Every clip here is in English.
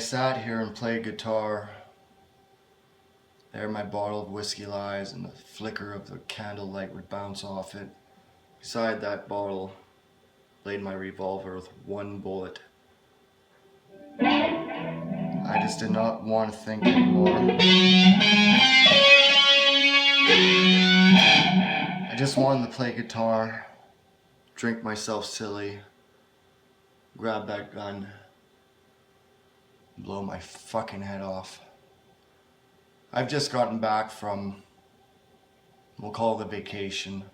sat here and played guitar, there my bottle of whiskey lies, and the flicker of the candlelight would bounce off it. Beside that bottle laid my revolver with one bullet. I just did not want to think anymore. I just wanted to play guitar, drink myself silly, grab that gun, blow my fucking head off. I've just gotten back from, we'll call it a vacation.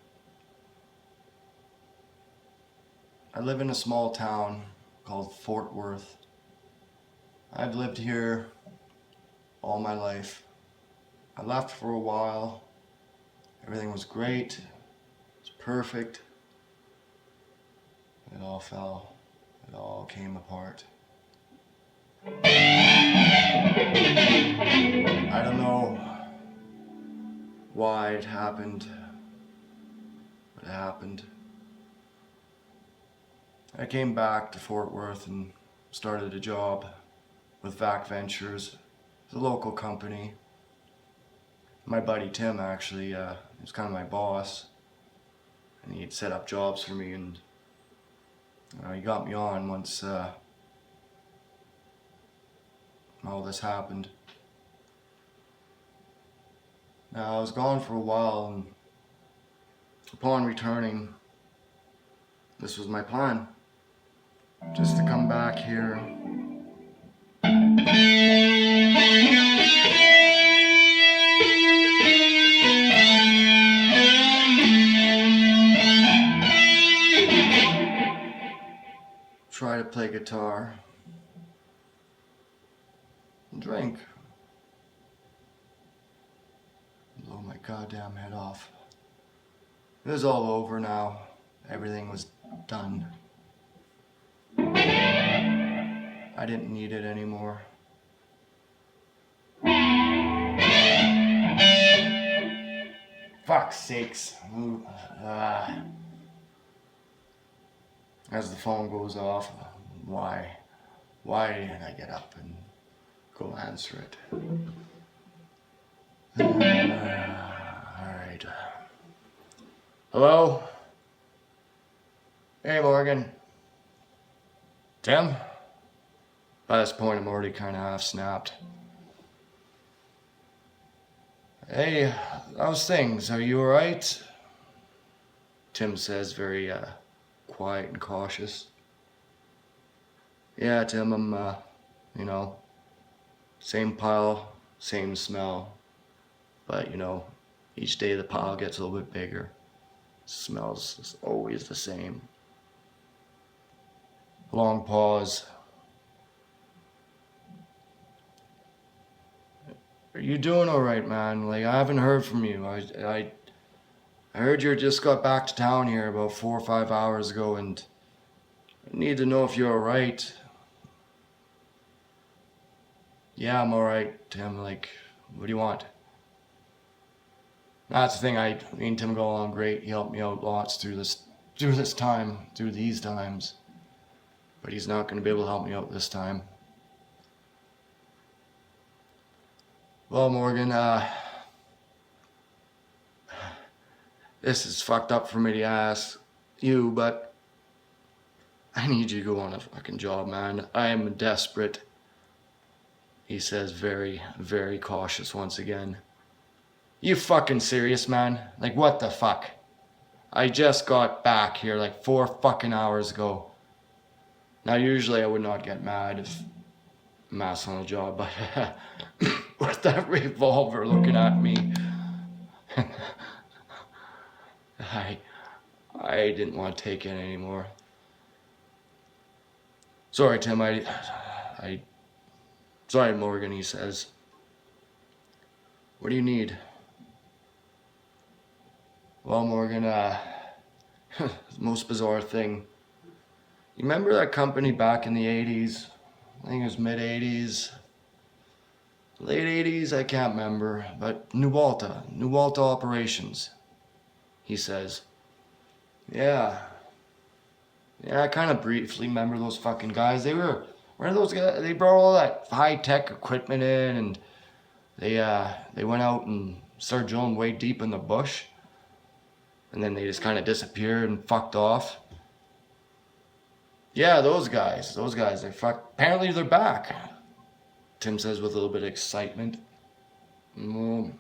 I live in a small town called Fort Worth. I've lived here all my life. I left for a while. Everything was great. It was perfect. It all fell. It all came apart. I don't know why it happened, but it happened. I came back to Fort Worth and started a job with VAC Ventures, it's a local company. My buddy Tim actually was kind of my boss, and he'd set up jobs for me, and he got me on once all this happened. Now I was gone for a while, and upon returning, this was my plan. Just to come back here. Try to play guitar. And drink. Blow my goddamn head off. It was all over now. Everything was done. I didn't need it anymore. Fuck's sakes. As the phone goes off, why didn't I get up and go answer it? Alright. Hello? Hey, Morgan. Tim? By this point, I'm already kind of half snapped. Hey, how's things? Are you alright? Tim says, very quiet and cautious. Yeah, Tim, I'm, same pile, same smell. But, each day the pile gets a little bit bigger. Smells always the same. Long pause. Are you doing alright, man? Like, I haven't heard from you. I heard you just got back to town here about 4 or 5 hours ago, and I need to know if you're alright. Yeah, I'm alright, Tim. Like, what do you want? That's the thing, me and Tim go along great. He helped me out lots through these times. But he's not going to be able to help me out this time. Well, Morgan, this is fucked up for me to ask you, but I need you to go on a fucking job, man. I am desperate. He says, very, very cautious once again. You fucking serious, man? Like, what the fuck? I just got back here like 4 fucking hours ago. Now, usually I would not get mad if I'm asked on a job, but with that revolver looking at me, I didn't want to take it anymore. Sorry, Tim, sorry, Morgan, he says. What do you need? Well, Morgan, the most bizarre thing. You remember that company back in the 80s? I think it was mid-80s. Late 80s, I can't remember. But Nualta Operations, he says. Yeah, I kind of briefly remember those fucking guys. They were Where are those guys? They brought all that high-tech equipment in, and they went out and started drilling way deep in the bush. And then they just kind of disappeared and fucked off. Yeah, those guys, they fucked. Apparently they're back, Tim says with a little bit of excitement. Well,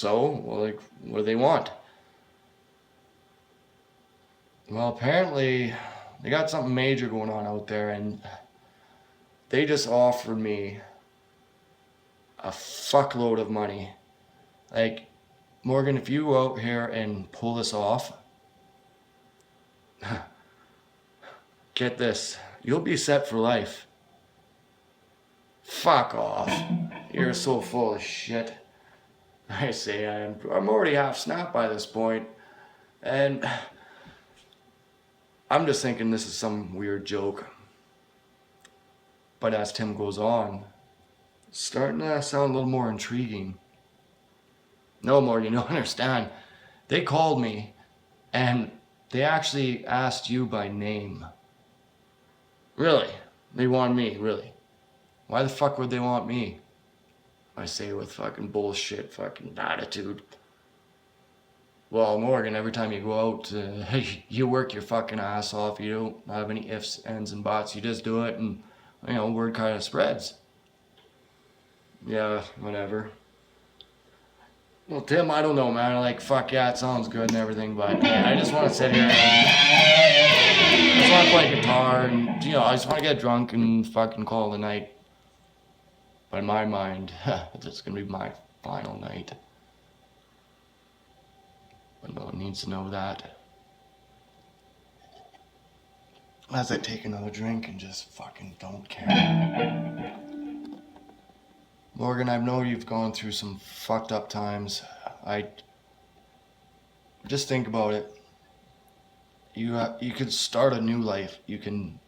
like, what do they want? Well, apparently they got something major going on out there, and they just offered me a fuckload of money. Like, Morgan, if you go out here and pull this off, get this, you'll be set for life. Fuck off. You're so full of shit. I say I'm already half snapped by this point, and I'm just thinking this is some weird joke. But as Tim goes on, it's starting to sound a little more intriguing. No, Morgan, you don't understand. They called me, and they actually asked you by name. Really? They want me, really? Why the fuck would they want me? I say with fucking bullshit fucking attitude. Well, Morgan, every time you go out, you work your fucking ass off. You don't have any ifs, ands, and buts. You just do it, and, word kind of spreads. Yeah, whatever. Well, Tim, I don't know, man. Like, fuck yeah, it sounds good and everything, but I just want to sit here and I just want to play guitar and, I just want to get drunk and fucking call it a night. But in my mind, this is going to be my final night. But no one needs to know that. As I take another drink and just fucking don't care. Morgan, I know you've gone through some fucked up times. Just think about it. You could start a new life. You can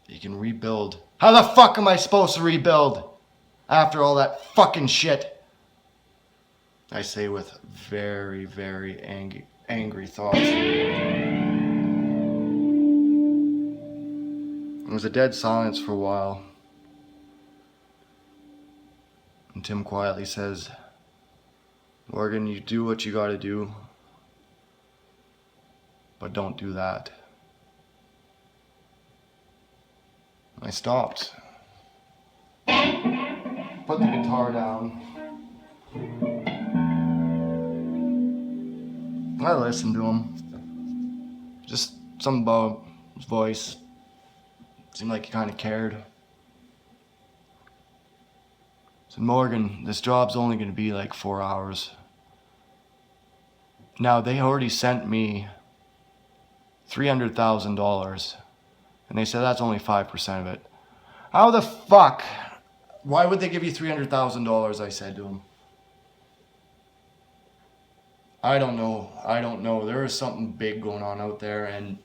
rebuild. How the fuck am I supposed to rebuild after all that fucking shit? I say with very, very angry thoughts. There was a dead silence for a while. And Tim quietly says, Morgan, you do what you gotta do, but don't do that. I stopped. Put the guitar down. I listened to him. Just something about his voice. Seemed like he kind of cared. I said, Morgan, this job's only going to be like 4 hours. Now, they already sent me $300,000, and they said that's only 5% of it. How the fuck? Why would they give you $300,000, I said to him. I don't know. There is something big going on out there, and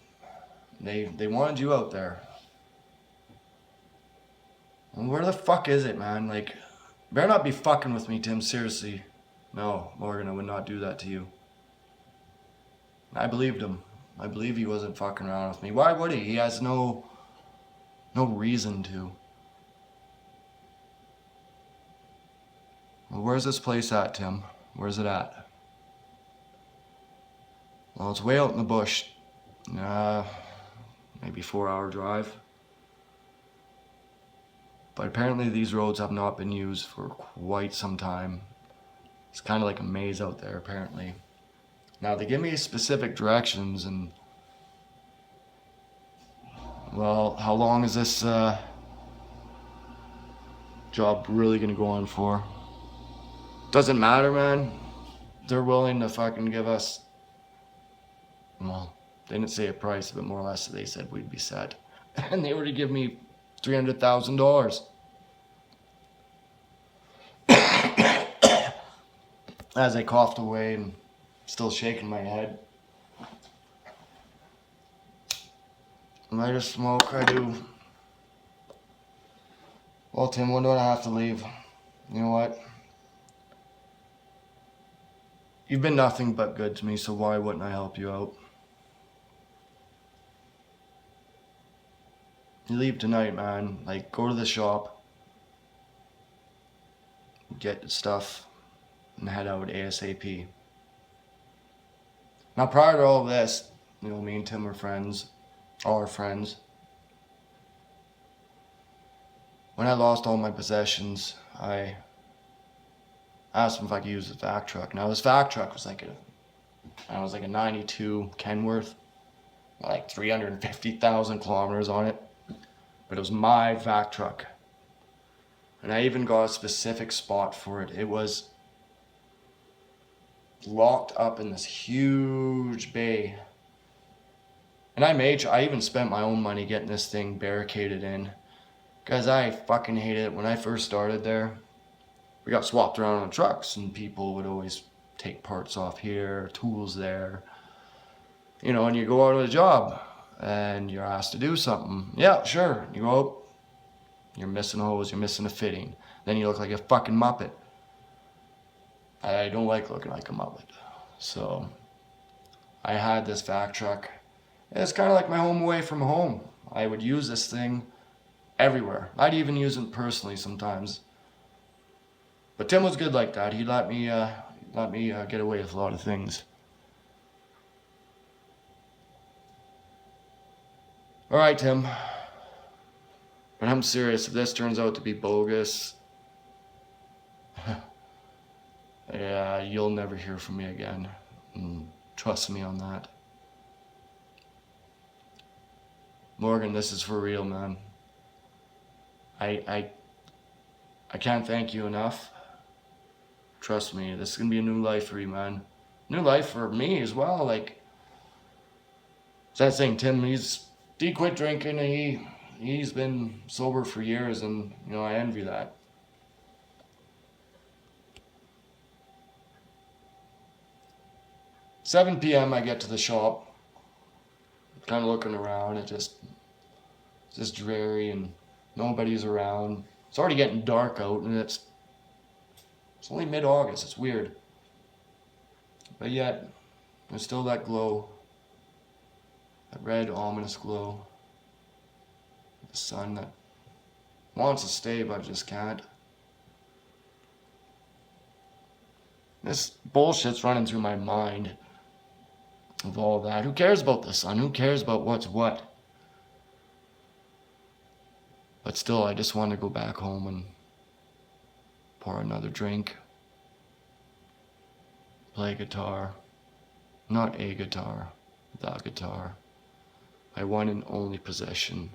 they wanted you out there. And where the fuck is it, man? Like, better not be fucking with me, Tim, seriously. No, Morgan, I would not do that to you. I believed him. I believe he wasn't fucking around with me. Why would he? He has no reason to. Well, where's this place at, Tim? Where's it at? Well, it's way out in the bush. Maybe 4-hour drive. But apparently these roads have not been used for quite some time. It's kind of like a maze out there, apparently. Now, they give me specific directions, and well, how long is this job really gonna go on for? Doesn't matter, man. They're willing to fucking give us, well, they didn't say a price, but more or less they said we'd be set. And they were to give me $300,000. As I coughed away and still shaking my head. Light a smoke, I do. Well, Tim, when do I have to leave? You know what? You've been nothing but good to me, so why wouldn't I help you out? you leave tonight, man. Like, go to the shop, get stuff, and head out ASAP. Now, prior to all of this, you know, me and Tim were friends, all our friends. When I lost all my possessions, I asked him if I could use his vac truck. Now, this vac truck was like a 92 Kenworth, like 350,000 kilometers on it. But it was my vac truck. And I even got a specific spot for it. It was locked up in this huge bay. And I even spent my own money getting this thing barricaded in. Because I fucking hated it. When I first started there, we got swapped around on trucks and people would always take parts off here, tools there. You know, and you go out on a job and you're asked to do something. Yeah, sure. You go out, you're missing a hose, you're missing a fitting. Then you look like a fucking Muppet. I don't like looking like a Muppet. So I had this vac truck. It's kind of like my home away from home. I would use this thing everywhere. I'd even use it personally sometimes. But Tim was good like that. He let me get away with a lot of things. All right, Tim. But I'm serious. If this turns out to be bogus, yeah, you'll never hear from me again. Trust me on that. Morgan, this is for real, man. I can't thank you enough. Trust me, this is gonna be a new life for you, man. New life for me as well. Like, it's that saying, Tim, he quit drinking and he's been sober for years, and you know, I envy that. "7 p.m. I get to the shop, kind of looking around. It's just dreary and nobody's around. It's already getting dark out, and it's only mid-August. It's weird, but yet there's still that glow, that red ominous glow. The sun that wants to stay but just can't. This bullshit's running through my mind of all that. Who cares about the sun? Who cares about what's what? But still, I just want to go back home and pour another drink, play guitar. Not a guitar, the guitar. My one and only possession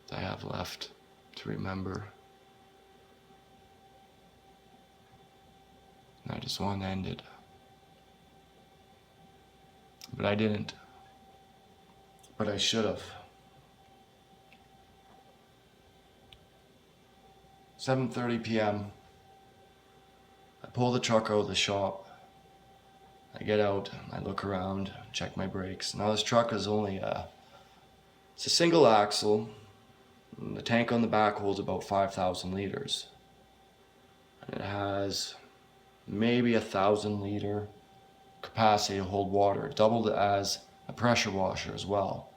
that I have left to remember. And I just want to end it. But I didn't. But I should have. 7:30 p.m. I pull the truck out of the shop. I get out, I look around, check my brakes. Now this truck is it's a single axle. And the tank on the back holds about 5,000 liters. And it has maybe 1,000 liter capacity to hold water, doubled as a pressure washer as well.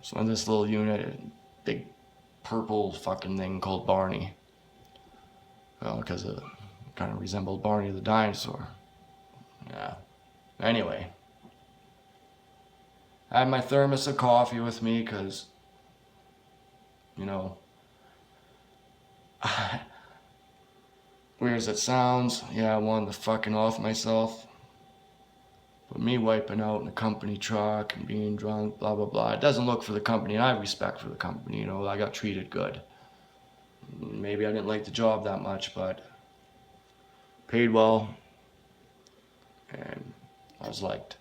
So in this little unit, a big purple fucking thing called Barney. Well, because it kind of resembled Barney the dinosaur. Yeah. Anyway. I had my thermos of coffee with me because, you know, weird as it sounds, yeah, I wanted to fucking off myself. But me wiping out in a company truck and being drunk, blah, blah, blah, it doesn't look for the company, and I have respect for the company, you know, I got treated good. Maybe I didn't like the job that much, but paid well, and I was liked.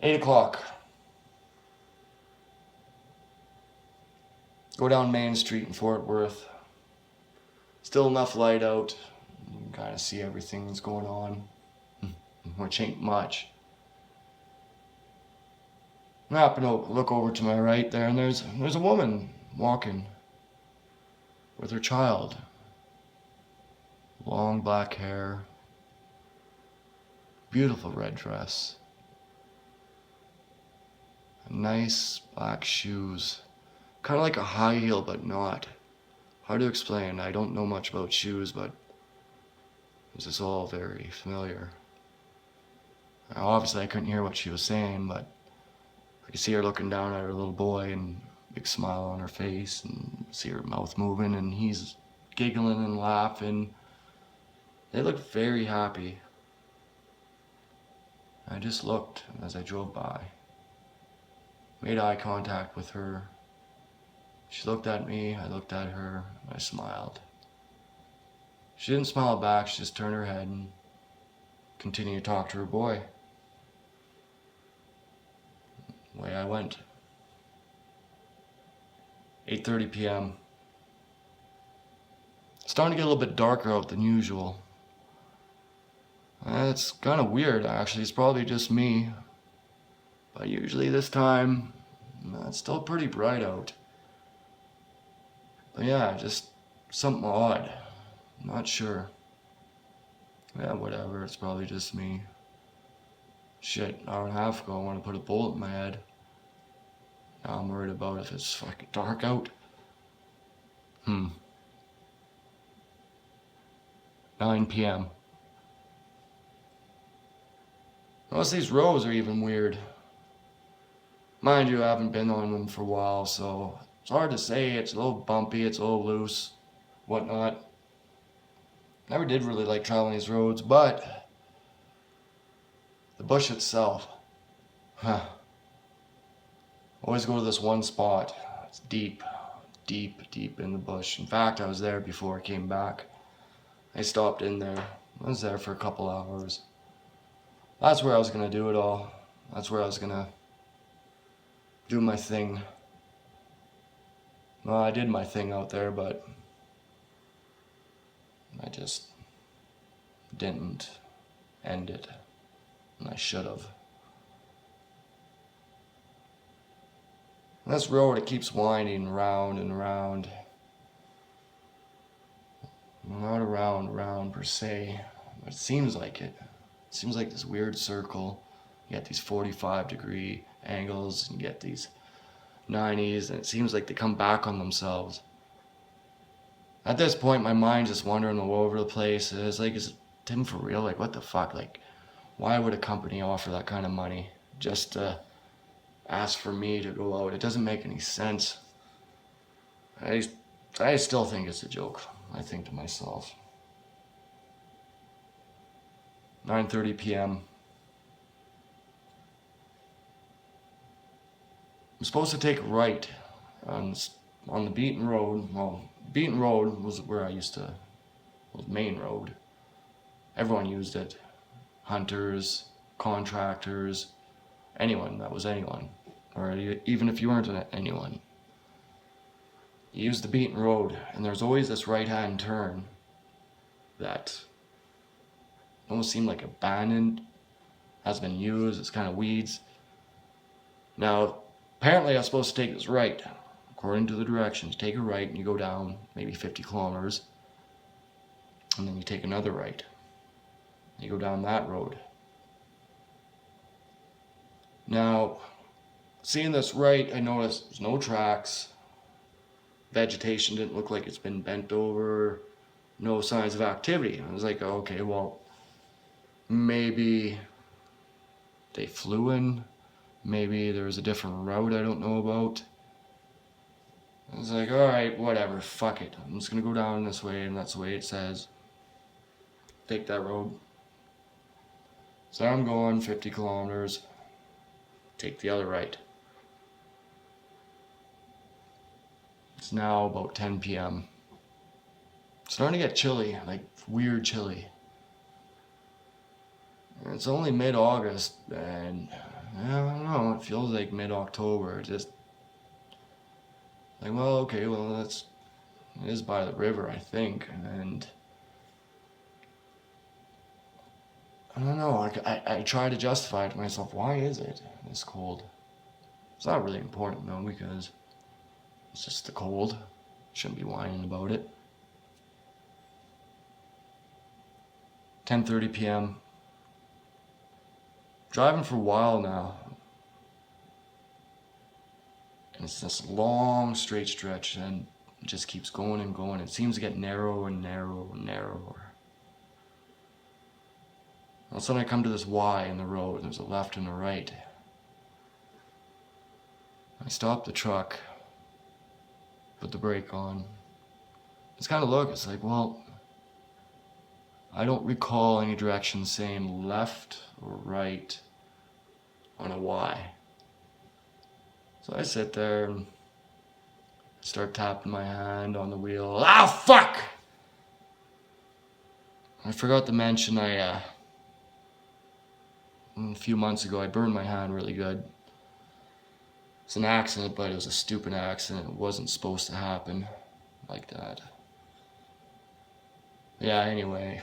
8 o'clock. Go down Main Street in Fort Worth. Still enough light out. You can kind of see everything that's going on, which ain't much. I happen to look over to my right there, and there's a woman walking with her child. Long black hair. Beautiful red dress. nice black shoes. Kind of like a high heel, but not. Hard to explain. I don't know much about shoes, but this is all very familiar. Obviously, I couldn't hear what she was saying, but I could see her looking down at her little boy and big smile on her face, and see her mouth moving, and he's giggling and laughing. They looked very happy. I just looked as I drove by. Made eye contact with her. She looked at me, I looked at her, I smiled. She didn't smile back, she just turned her head and continued to talk to her boy. Away I went. 8:30 p.m. It's starting to get a little bit darker out than usual. It's kind of weird actually, it's probably just me. But usually this time, it's still pretty bright out. But yeah, just something odd. I'm not sure. Yeah, whatever, it's probably just me. Shit, an hour and a half ago I wanted to put a bullet in my head. Now I'm worried about if it's fucking dark out. 9 p.m. Most of these roads are even weird. Mind you, I haven't been on them for a while, so it's hard to say. It's a little bumpy, it's a little loose, whatnot. Never did really like traveling these roads, but the bush itself, always go to this one spot. It's deep, deep, deep in the bush. In fact, I was there before I came back. I stopped in there. I was there for a couple hours. That's where I was gonna do it all. That's where I was gonna do my thing. Well, I did my thing out there, but I just didn't end it. And I should have. And this road, it keeps winding round and round. Not round per se, but it seems like it. It seems like this weird circle. You get these 45-degree angles, and you get these 90s, and it seems like they come back on themselves. At this point, my mind's just wandering all over the place. It's like, is Tim for real? Like, what the fuck? Like, why would a company offer that kind of money just to ask for me to go out? It doesn't make any sense. I still think it's a joke. I think to myself. 9:30 p.m. I'm supposed to take a right on the beaten road. Well, beaten road was where I used to, was main road. Everyone used it. Hunters, contractors, anyone that was anyone. Or even if you weren't anyone. You used the beaten road, and there's always this right-hand turn that almost seemed like abandoned, has been used, it's kind of weeds. Now, apparently I was supposed to take this right, according to the directions. Take a right and you go down maybe 50 kilometers, and then you take another right. You go down that road. Now, seeing this right, I noticed there's no tracks. Vegetation didn't look like it's been bent over. No signs of activity. I was like, okay, well, maybe they flew in. Maybe there was a different route I don't know about. I was like, alright, whatever, fuck it. I'm just gonna go down this way, and that's the way it says. Take that road. So I'm going 50 kilometers. Take the other right. It's now about 10 p.m. It's starting to get chilly, like weird chilly. And it's only mid-August, and I don't know, it feels like mid-October. Just like, well, okay, well, it is by the river, I think, and I don't know, I try to justify it to myself. Why is it this cold? It's not really important though, because it's just the cold. Shouldn't be whining about it. 10:30 p.m. Driving for a while now. And it's this long straight stretch, and it just keeps going and going. It seems to get narrower and narrower and narrower. All of a sudden I come to this Y in the road. There's a left and a right. I stop the truck, put the brake on. Just kind of look, it's like, well, I don't recall any directions saying left or right on a Y. So I sit there and start tapping my hand on the wheel. Ah, fuck! I forgot to mention a few months ago I burned my hand really good. It's an accident, but it was a stupid accident. It wasn't supposed to happen like that. Yeah, anyway,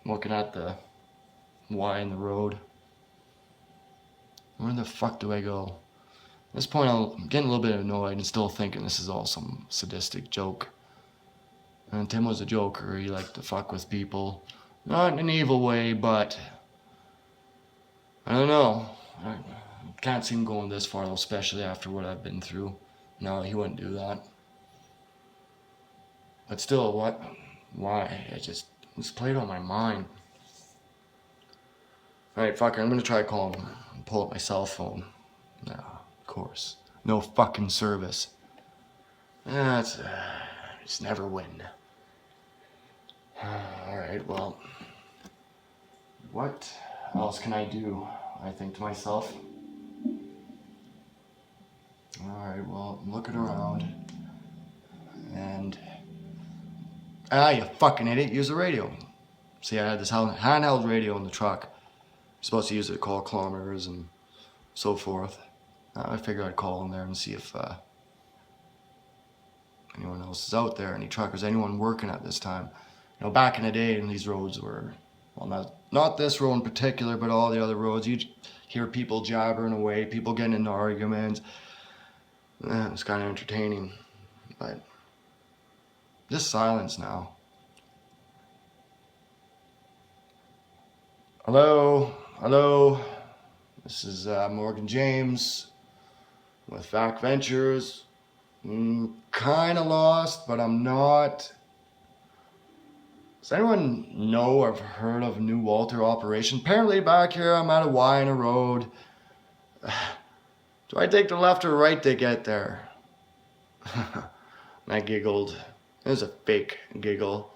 I'm looking at the Y in the road. Where the fuck do I go? At this point, I'm getting a little bit annoyed and still thinking this is all some sadistic joke. And Tim was a joker. He liked to fuck with people. Not in an evil way, but I don't know. I can't see him going this far, though, especially after what I've been through. No, he wouldn't do that. But still, what? Why? It's played on my mind. Alright, fucker, I'm gonna try calling him and pull up my cell phone. No, of course. No fucking service. Just never win. Alright, well, what else can I do? I think to myself. Alright, well, I'm looking around. And you fucking idiot, use the radio. See, I had this handheld radio in the truck. I'm supposed to use it to call kilometers and so forth. I figured I'd call in there and see if anyone else is out there, any truckers, anyone working at this time. You know, back in the day, and these roads were, well, not this road in particular, but all the other roads, you'd hear people jabbering away, people getting into arguments. It's kind of entertaining, but just silence now. Hello, this is Morgan James with Vac Ventures. Kind of lost, but I'm not. Does anyone know or have heard of New Walter operation? Apparently back here I'm at a Y in a road. Do I take the left or right to get there? And I giggled. It was a fake giggle.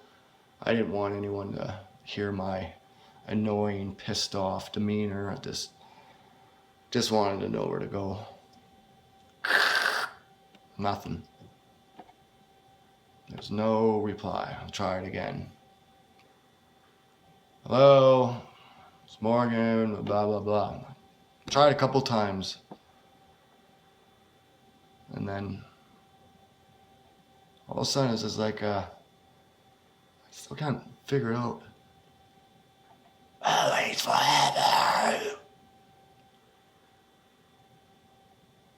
I didn't want anyone to hear my annoying, pissed off demeanor. I just wanted to know where to go. Nothing. There's no reply. I'll try it again. Hello, it's Morgan, blah, blah, blah. Tried a couple times. And then all of a sudden it's just like, I still can't figure it out. Always forever.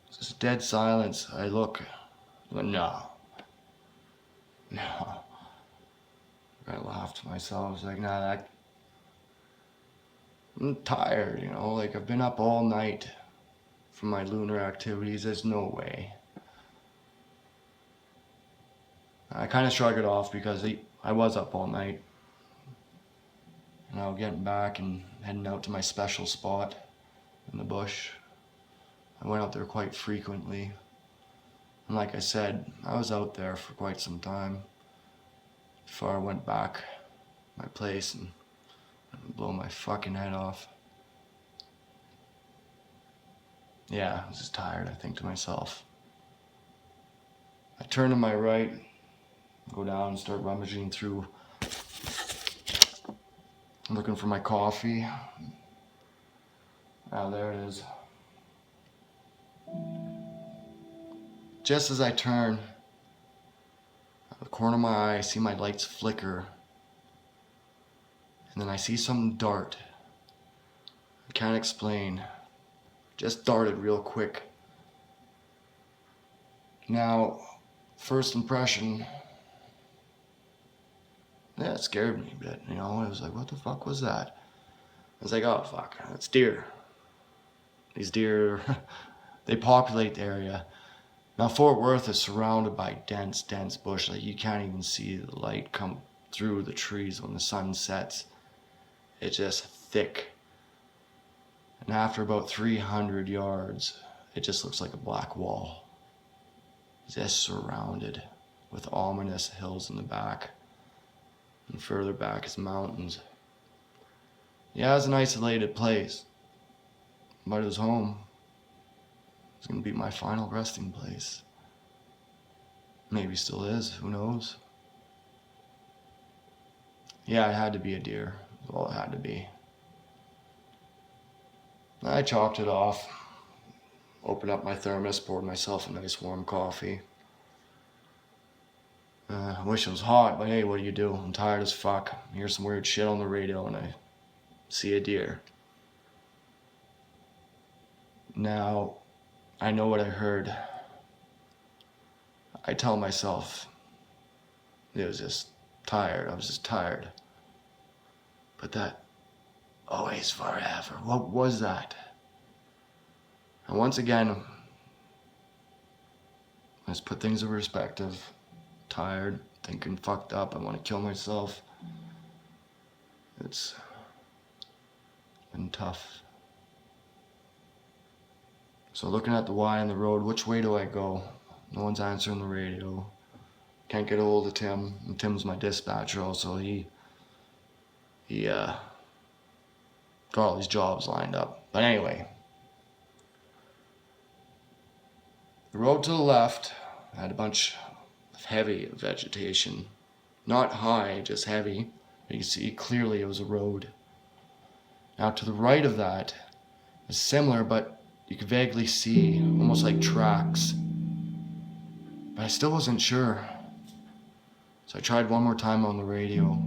It's just dead silence. I look, but no. I laughed to myself. It's like, nah, I'm tired, you know, like I've been up all night from my lunar activities. There's no way. I kind of shrugged it off because I was up all night. You know, getting back and heading out to my special spot in the bush. I went out there quite frequently. And like I said, I was out there for quite some time before I went back to my place and blow my fucking head off. Yeah, I was just tired, I think to myself. I turn to my right, go down and start rummaging through, looking for my coffee. Ah, there it is. Just as I turn, out of the corner of my eye, I see my lights flicker. And then I see something dart. I can't explain. Just darted real quick. Now, first impression, yeah, it scared me a bit, you know. I was like, what the fuck was that? I was like, oh fuck, that's deer. These deer, they populate the area. Now, Fort Worth is surrounded by dense bush. Like, you can't even see the light come through the trees when the sun sets. It's just thick. And after about 300 yards, it just looks like a black wall. It's just surrounded with ominous hills in the back. And further back is mountains. Yeah, it's an isolated place. But it was home. It's going to be my final resting place. Maybe still is, who knows? Yeah, it had to be a deer. That's all it had to be. I chopped it off, opened up my thermos, poured myself a nice warm coffee. I wish it was hot, but hey, what do? I'm tired as fuck. I hear some weird shit on the radio and I see a deer. Now, I know what I heard. I tell myself it was just tired. I was just tired. But that always forever. What was that? And once again, let's put things in perspective. Tired, thinking fucked up, I want to kill myself. It's been tough. So looking at the Y on the road, which way do I go? No one's answering the radio. Can't get a hold of Tim. And Tim's my dispatcher also. He got all these jobs lined up. But anyway, the road to the left had a bunch of heavy vegetation. Not high, just heavy. You can see clearly it was a road. Now to the right of that is similar, but you could vaguely see almost like tracks. But I still wasn't sure. So I tried one more time on the radio.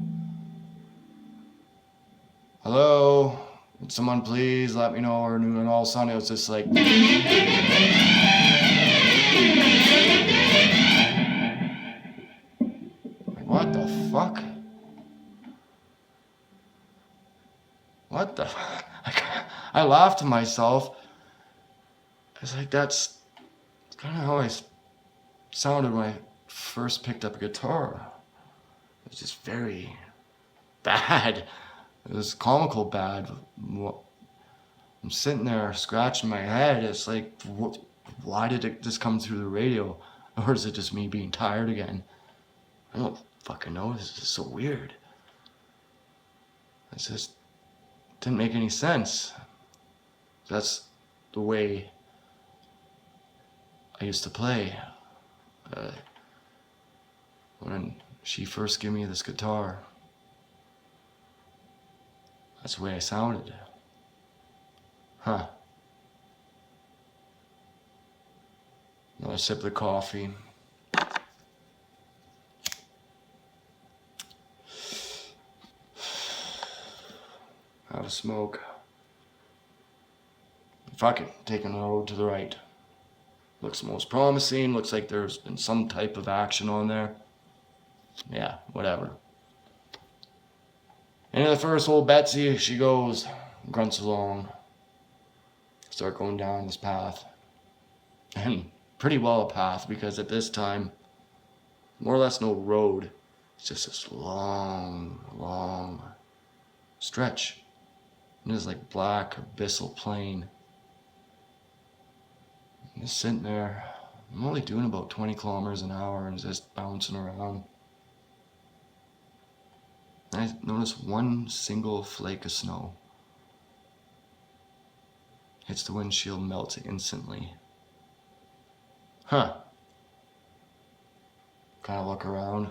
Hello? Would someone please let me know? And all of a sudden it was just like... Like, what the fuck? What the... I laughed to myself. I was like, that's kind of how I sounded when I first picked up a guitar. It was just very bad. It was comical bad. I'm sitting there scratching my head. It's like, why did it just come through the radio? Or is it just me being tired again? I don't fucking know. This is so weird. It just didn't make any sense. That's the way I used to play. When she first gave me this guitar, that's the way I sounded. Huh. Another sip of the coffee. Have a smoke. Fuck it, taking the road to the right. Looks most promising, looks like there's been some type of action on there. Yeah, whatever. Into the first hole, Betsy, she goes, grunts along. Start going down this path. And pretty well a path, because at this time, more or less no road. It's just this long stretch. And it's like black abyssal plain. I'm just sitting there. I'm only doing about 20 kilometers an hour and just bouncing around. I noticed one single flake of snow. Hits the windshield, melts instantly. Huh. Kind of look around.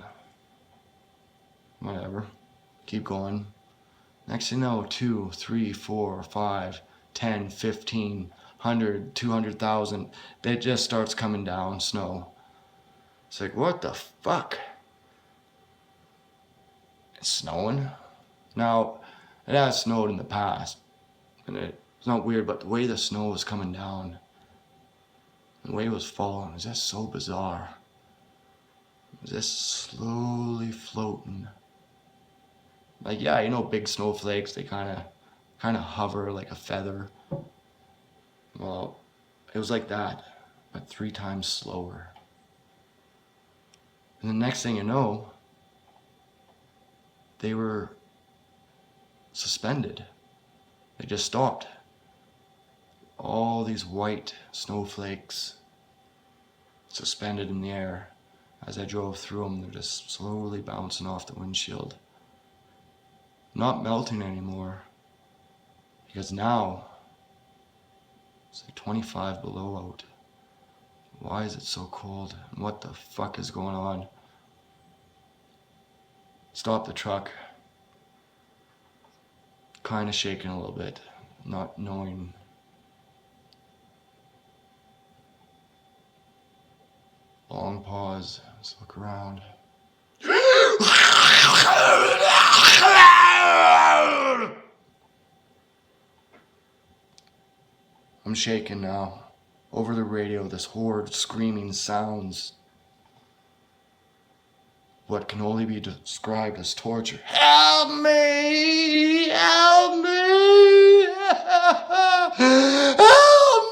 Whatever. Keep going. Next thing you know, 2, 3, 4, 5, 10, 15, 100, 200,000. It just starts coming down, snow. It's like, what the fuck? It's snowing? Now, it has snowed in the past. And it's not weird, but the way the snow was coming down, the way it was falling, was just so bizarre. It was just slowly floating. Like, yeah, you know, big snowflakes, they kind of hover like a feather. Well, it was like that. but 3 times slower. And the next thing you know, they were suspended. They just stopped. All these white snowflakes suspended in the air. As I drove through them, they're just slowly bouncing off the windshield. Not melting anymore, because now it's like 25 below out. Why is it so cold? And what the fuck is going on? Stop the truck. Kind of shaking a little bit, not knowing. Long pause. Let's look around. I'm shaking now. Over the radio, this horde screaming sounds what can only be described as torture. Help me! Help me! Help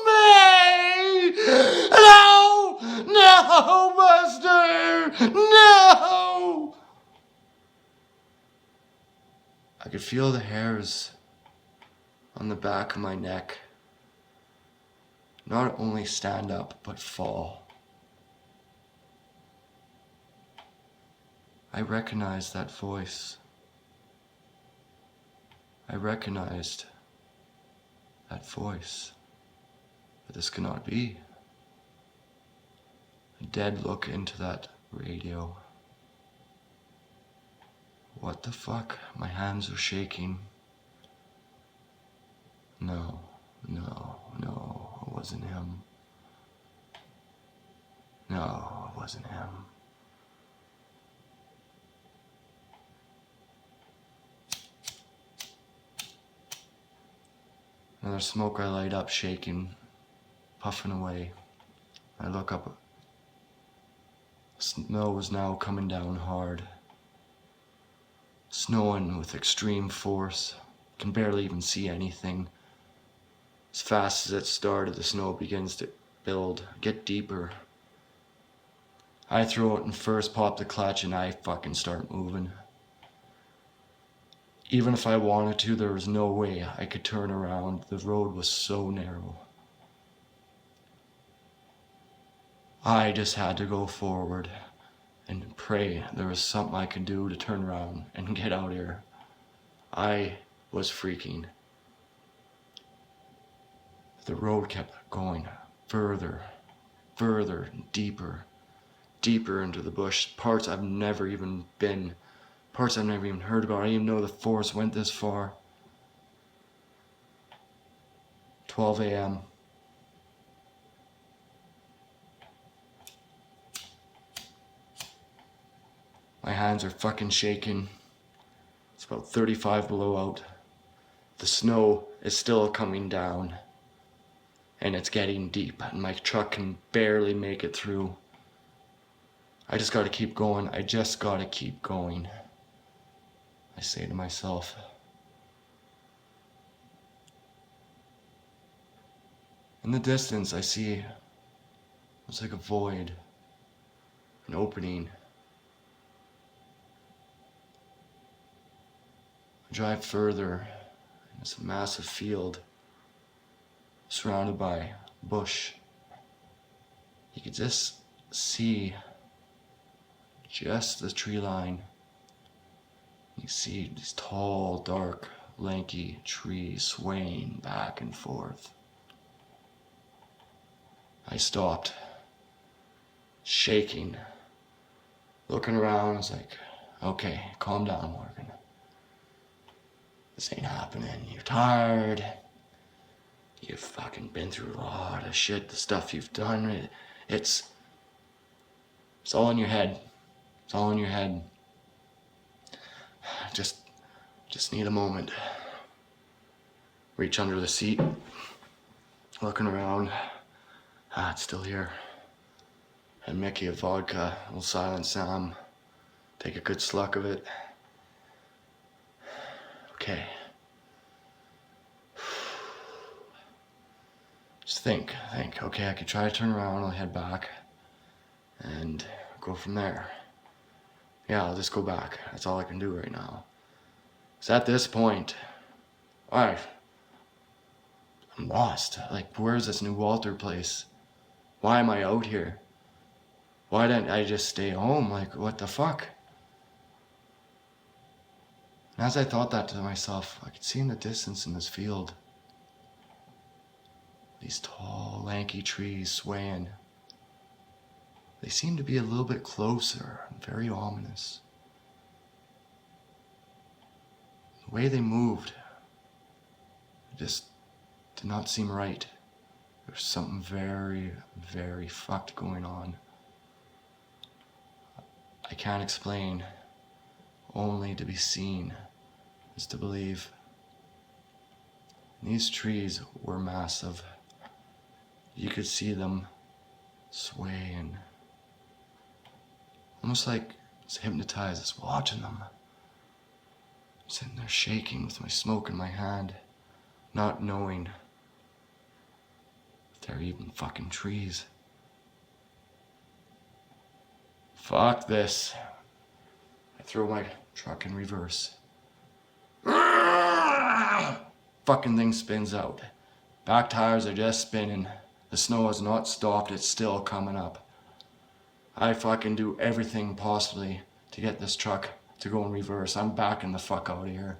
me! No! No, Buster! No! I could feel the hairs on the back of my neck not only stand up, but fall. I recognized that voice. I recognized that voice. But this cannot be. A dead look into that radio. What the fuck? My hands are shaking. No, no, no, it wasn't him. No, it wasn't him. Another smoke I light up, shaking, puffing away. I look up. Snow is now coming down hard. Snowing with extreme force. Can barely even see anything. As fast as it started, the snow begins to build, get deeper. I throw it in first, pop the clutch, and I fucking start moving. Even if I wanted to, there was no way I could turn around. The road was so narrow. I just had to go forward and pray there was something I could do to turn around and get out of here. I was freaking. The road kept going further, further, deeper, deeper into the bush. Parts I've never even been. Parts I've never even heard about. I didn't even know the forest went this far. 12 a.m. My hands are fucking shaking. It's about 35 below out. The snow is still coming down. And it's getting deep. And my truck can barely make it through. I just gotta keep going. I just gotta keep going. I say to myself. In the distance, I see it's like a void, an opening. I drive further, and it's a massive field surrounded by bush. You could just see just the tree line. You see these tall, dark, lanky trees swaying back and forth. I stopped, shaking, looking around. I was like, okay, calm down, Morgan. This ain't happening. You're tired. You've fucking been through a lot of shit. The stuff you've done, it's all in your head. It's all in your head. Just need a moment. Reach under the seat, looking around. It's still here. And Mickey of vodka, little Silent Sam. Take a good slug of it. Okay. Just Just think, okay, I could try to turn around, I'll head back and go from there. Yeah, I'll just go back. That's all I can do right now. So at this point, I'm lost. Like, where's this New Walter place? Why am I out here? Why didn't I just stay home? Like, what the fuck? And as I thought that to myself, I could see in the distance in this field these tall, lanky trees swaying. They seemed to be a little bit closer and very ominous. The way they moved, it just did not seem right. There was something very, very fucked going on. I can't explain. Only to be seen is to believe. These trees were massive. You could see them swaying. Almost like I was hypnotized just watching them. I'm sitting there shaking with my smoke in my hand, not knowing if they're even fucking trees. Fuck this. I throw my truck in reverse. Fucking thing spins out. Back tires are just spinning. The snow has not stopped, it's still coming up. I fucking do everything possibly to get this truck to go in reverse. I'm backing the fuck out of here.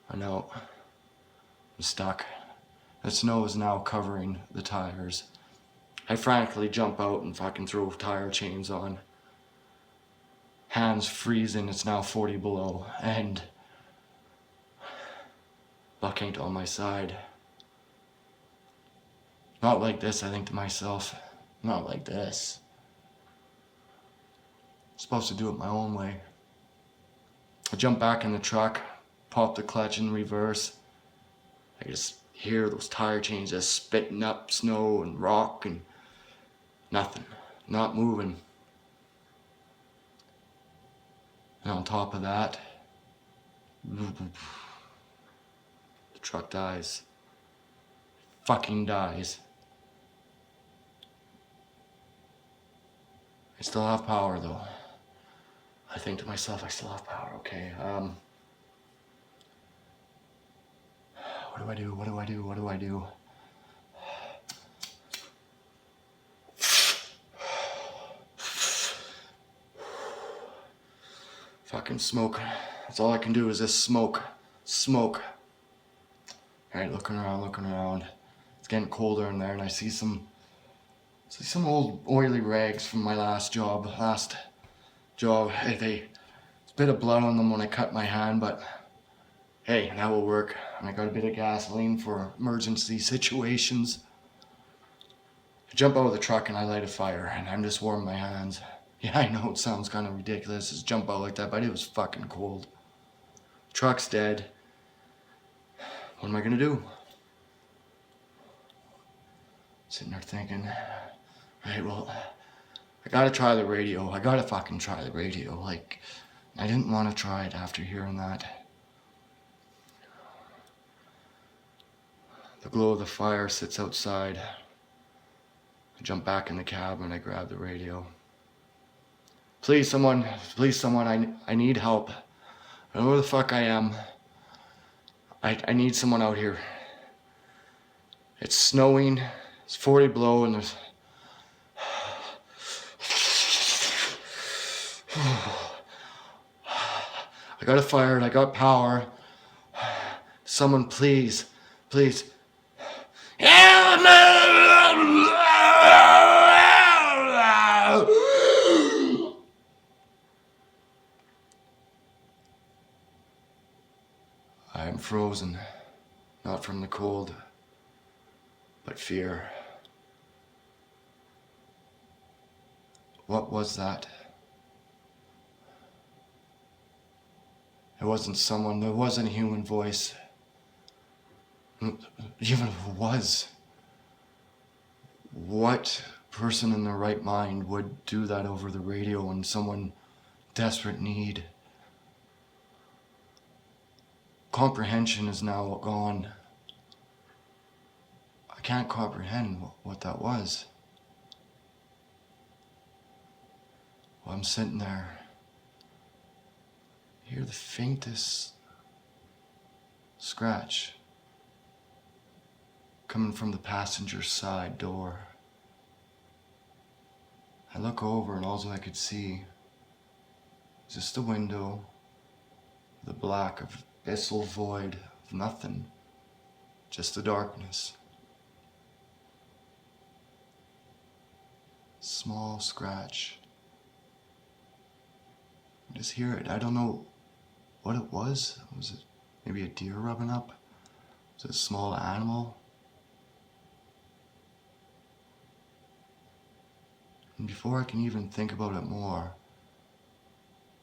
I know. I'm stuck. The snow is now covering the tires. I frantically jump out and fucking throw tire chains on. Hands freezing, it's now 40 below, and luck ain't on my side. Not like this, I think to myself. Not like this. I'm supposed to do it my own way. I jump back in the truck, pop the clutch in reverse. I just hear those tire chains just spitting up snow and rock and nothing. Not moving. And on top of that, the truck dies. Fucking dies. I still have power though. I think to myself, I still have power, okay. What do I do? What do I do? What do I do? Fucking smoke. That's all I can do is just smoke. Smoke. Alright, looking around. It's getting colder in there and I see some old oily rags from my last job. Hey, it's a bit of blood on them when I cut my hand, but hey, that will work. And I got a bit of gasoline for emergency situations. I jump out of the truck and I light a fire and I'm just warming my hands. Yeah, I know it sounds kind of ridiculous to jump out like that, but it was fucking cold. Truck's dead. What am I gonna do? Sitting there thinking, right, well, I gotta try the radio. I gotta fucking try the radio. Like, I didn't want to try it after hearing that. The glow of the fire sits outside. I jump back in the cab and I grab the radio. Please someone, I need help. I don't know where the fuck I am. I need someone out here. It's snowing, it's 40 below and there's... I got a fire and I got power. Someone please. Help me! I am frozen, not from the cold, but fear. What was that? It wasn't someone, there wasn't a human voice. Even if it was, what person in their right mind would do that over the radio when someone desperate need? Comprehension is now gone. I can't comprehend what that was. Well, I'm sitting there. I hear the faintest scratch coming from the passenger side door. I look over and all I could see is just the window, the black of abyssal void of nothing, just the darkness. Small scratch. I just hear it. I don't know what it was. Was it maybe a deer rubbing up? Was it a small animal? And before I can even think about it more,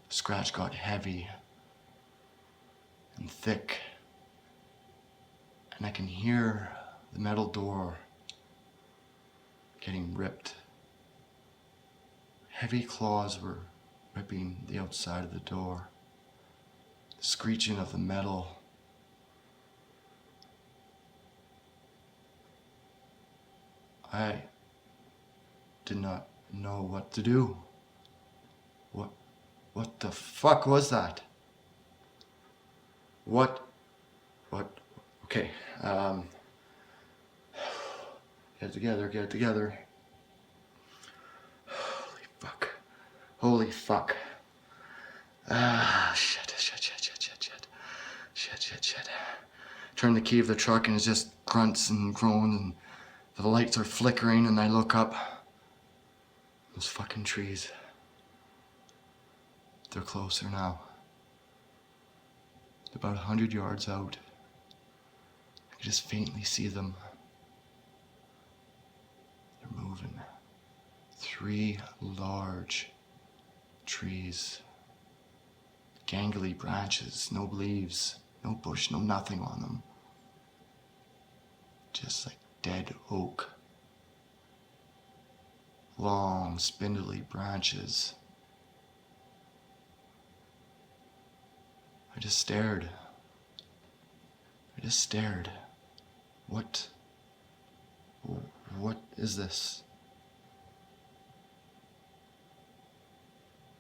the scratch got heavy and thick, and I can hear the metal door getting ripped. Heavy claws were ripping the outside of the door. The screeching of the metal. I did not know what to do. What the fuck was that? What, okay, get it together. Holy fuck. Shit. Turn the key of the truck and it just grunts and groans and the lights are flickering and I look up. Those fucking trees. They're closer now. They're about 100 yards out. I can just faintly see them. They're moving. 3 large trees. Gangly branches, no leaves, no bush, no nothing on them. Just like dead oak. Long, spindly branches. I just stared. What is this?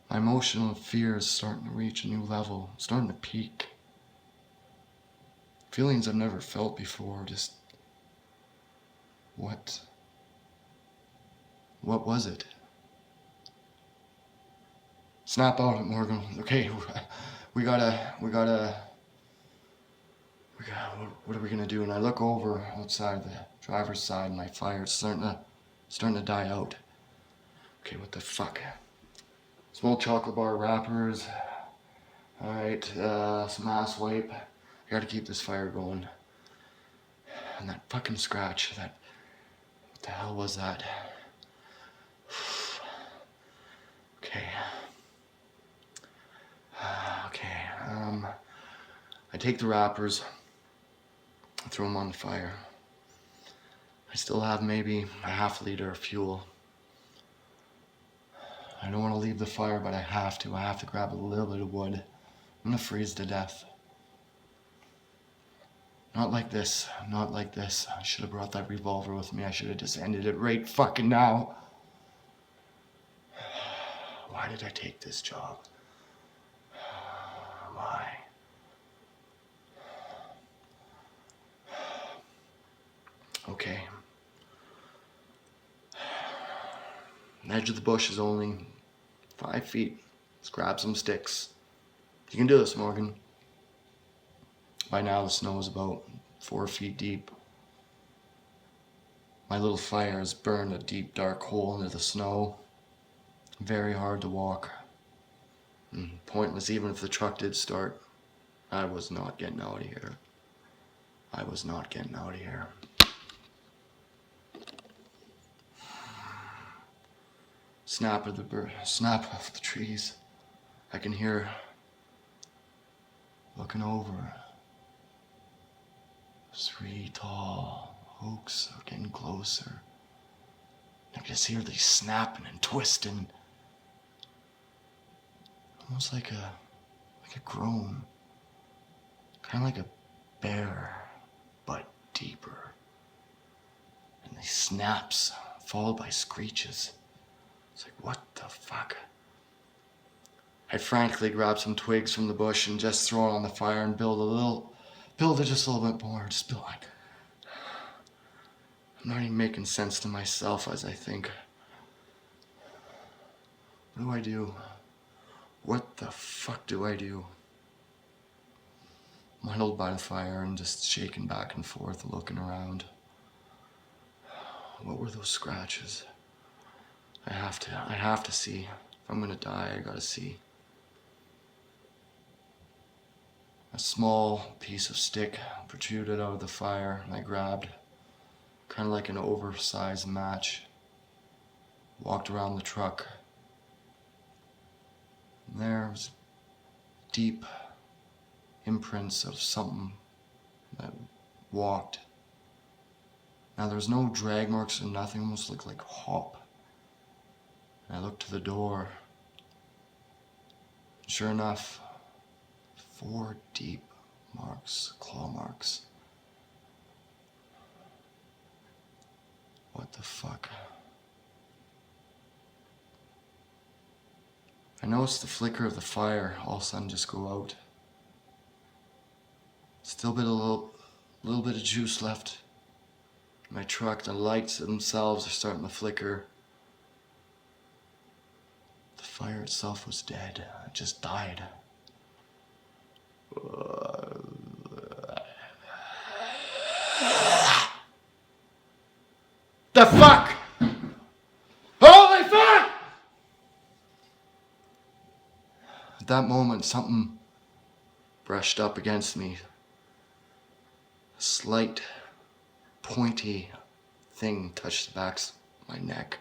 My emotional fear is starting to reach a new level, starting to peak. Feelings I've never felt before, just... What was it? Snap out of it, Morgan. Okay, what are we gonna do? And I look over outside the driver's side and my fire's starting to die out. Okay, what the fuck? Small chocolate bar wrappers. Alright, some ass wipe. I gotta keep this fire going. And that fucking scratch, what the hell was that? Okay, I take the wrappers, I throw them on the fire. I still have maybe a half liter of fuel. I don't want to leave the fire, but I have to grab a little bit of wood. I'm gonna freeze to death. Not like this. I should have brought that revolver with me. I should have just ended it right fucking now. Why did I take this job? Why? Okay. The edge of the bush is only 5 feet. Let's grab some sticks. You can do this, Morgan. By now the snow is about 4 feet deep. My little fire has burned a deep dark hole into the snow. Very hard to walk. Pointless even if the truck did start. I was not getting out of here. Snap of the trees. I can hear looking over. 3 tall oaks are getting closer. I can just hear these snapping and twisting. Almost like a groan. Kind of like a bear, but deeper. and they snaps, followed by screeches. It's like, what the fuck? I frantically grab some twigs from the bush and just throw it on the fire and build it just a little bit more. Just build it. I'm not even making sense to myself as I think. What do I do? What the fuck do I do? I'm huddled by the fire and just shaking back and forth, looking around. What were those scratches? I have to see. If I'm gonna die, I gotta see. A small piece of stick protruded out of the fire, and I grabbed, kind of like an oversized match, walked around the truck. And there was deep imprints of something that walked. Now there was no drag marks or nothing, almost looked like hop. And I looked to the door. Sure enough, 4 deep marks, claw marks. What the fuck? I noticed the flicker of the fire all of a sudden just go out. Still a little bit of juice left in my truck. The lights themselves are starting to flicker. The fire itself was dead. It just died. The fuck? Holy fuck! At that moment, something brushed up against me. A slight, pointy thing touched the back of my neck.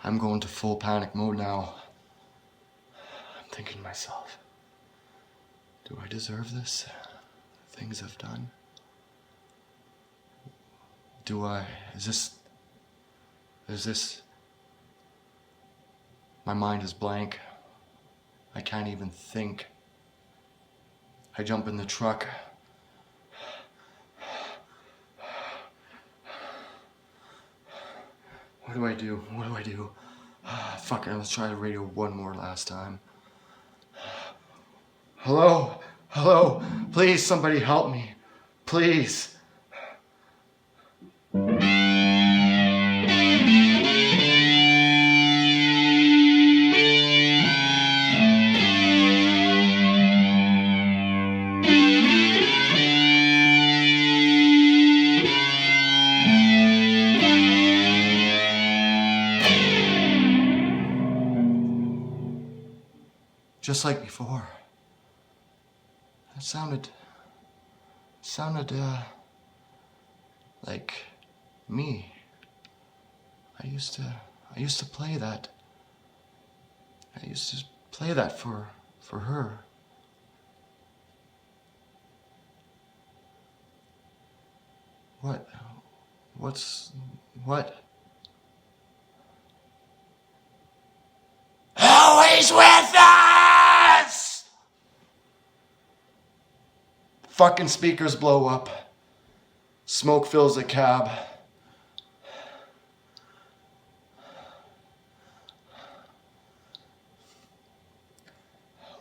I'm going to full panic mode now. I'm thinking to myself, do I deserve this? The things I've done? Is this, my mind is blank. I can't even think. I jump in the truck. What do I do? What do I do? Fuck it, let's try the radio one more last time. Hello? Hello? Please, somebody help me. Please. Just like before. It sounded like me. I used to play that. I used to play that for her. What? What? Always with us! Fucking speakers blow up. Smoke fills the cab.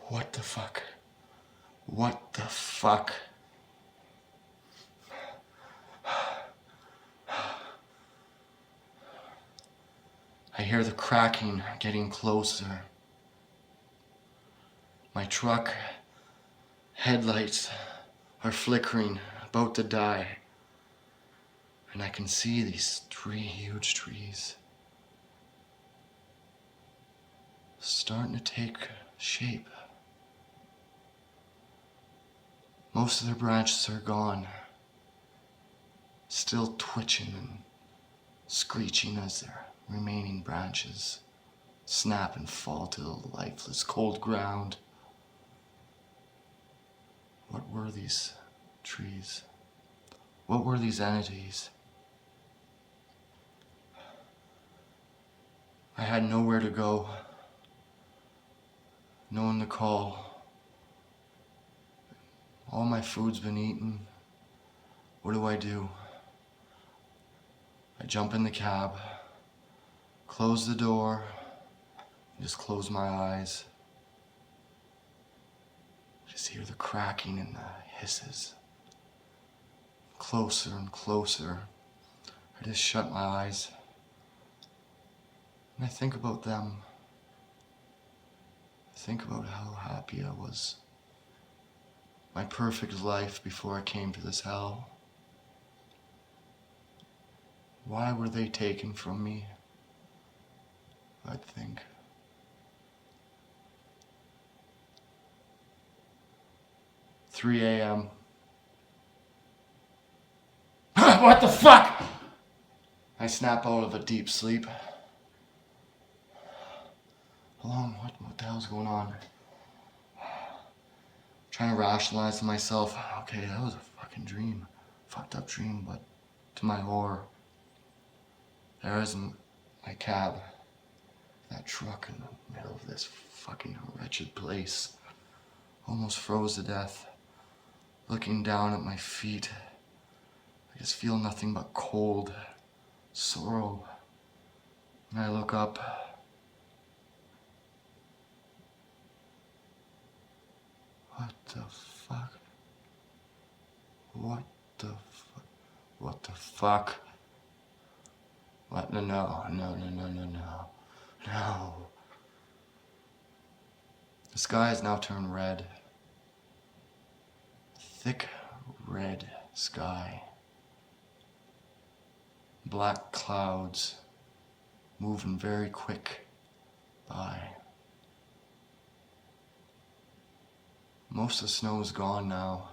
What the fuck? What the fuck? I hear the cracking getting closer. My truck headlights are flickering, about to die. And I can see these 3 huge trees starting to take shape. Most of their branches are gone, still twitching and screeching as their remaining branches snap and fall to the lifeless cold ground. What were these trees? What were these entities? I had nowhere to go, no one to call. All my food's been eaten. What do? I jump in the cab, close the door, just close my eyes. Just hear the cracking and the hisses. Closer and closer. I just shut my eyes. And I think about them. I think about how happy I was. My perfect life before I came to this hell. Why were they taken from me? I'd think. "3 a.m. What the fuck?" I snap out of a deep sleep. Hold on, what the hell's going on? Trying to rationalize to myself, okay, that was a fucking dream. Fucked up dream, but to my horror, there isn't my cab. That truck in the middle of this fucking wretched place. Almost froze to death. Looking down at my feet, I just feel nothing but cold, sorrow. And I look up. What the fuck? What the fuck? What the fuck? What? No. No. The sky has now turned red. Thick red sky. Black clouds moving very quick by. Most of the snow is gone now.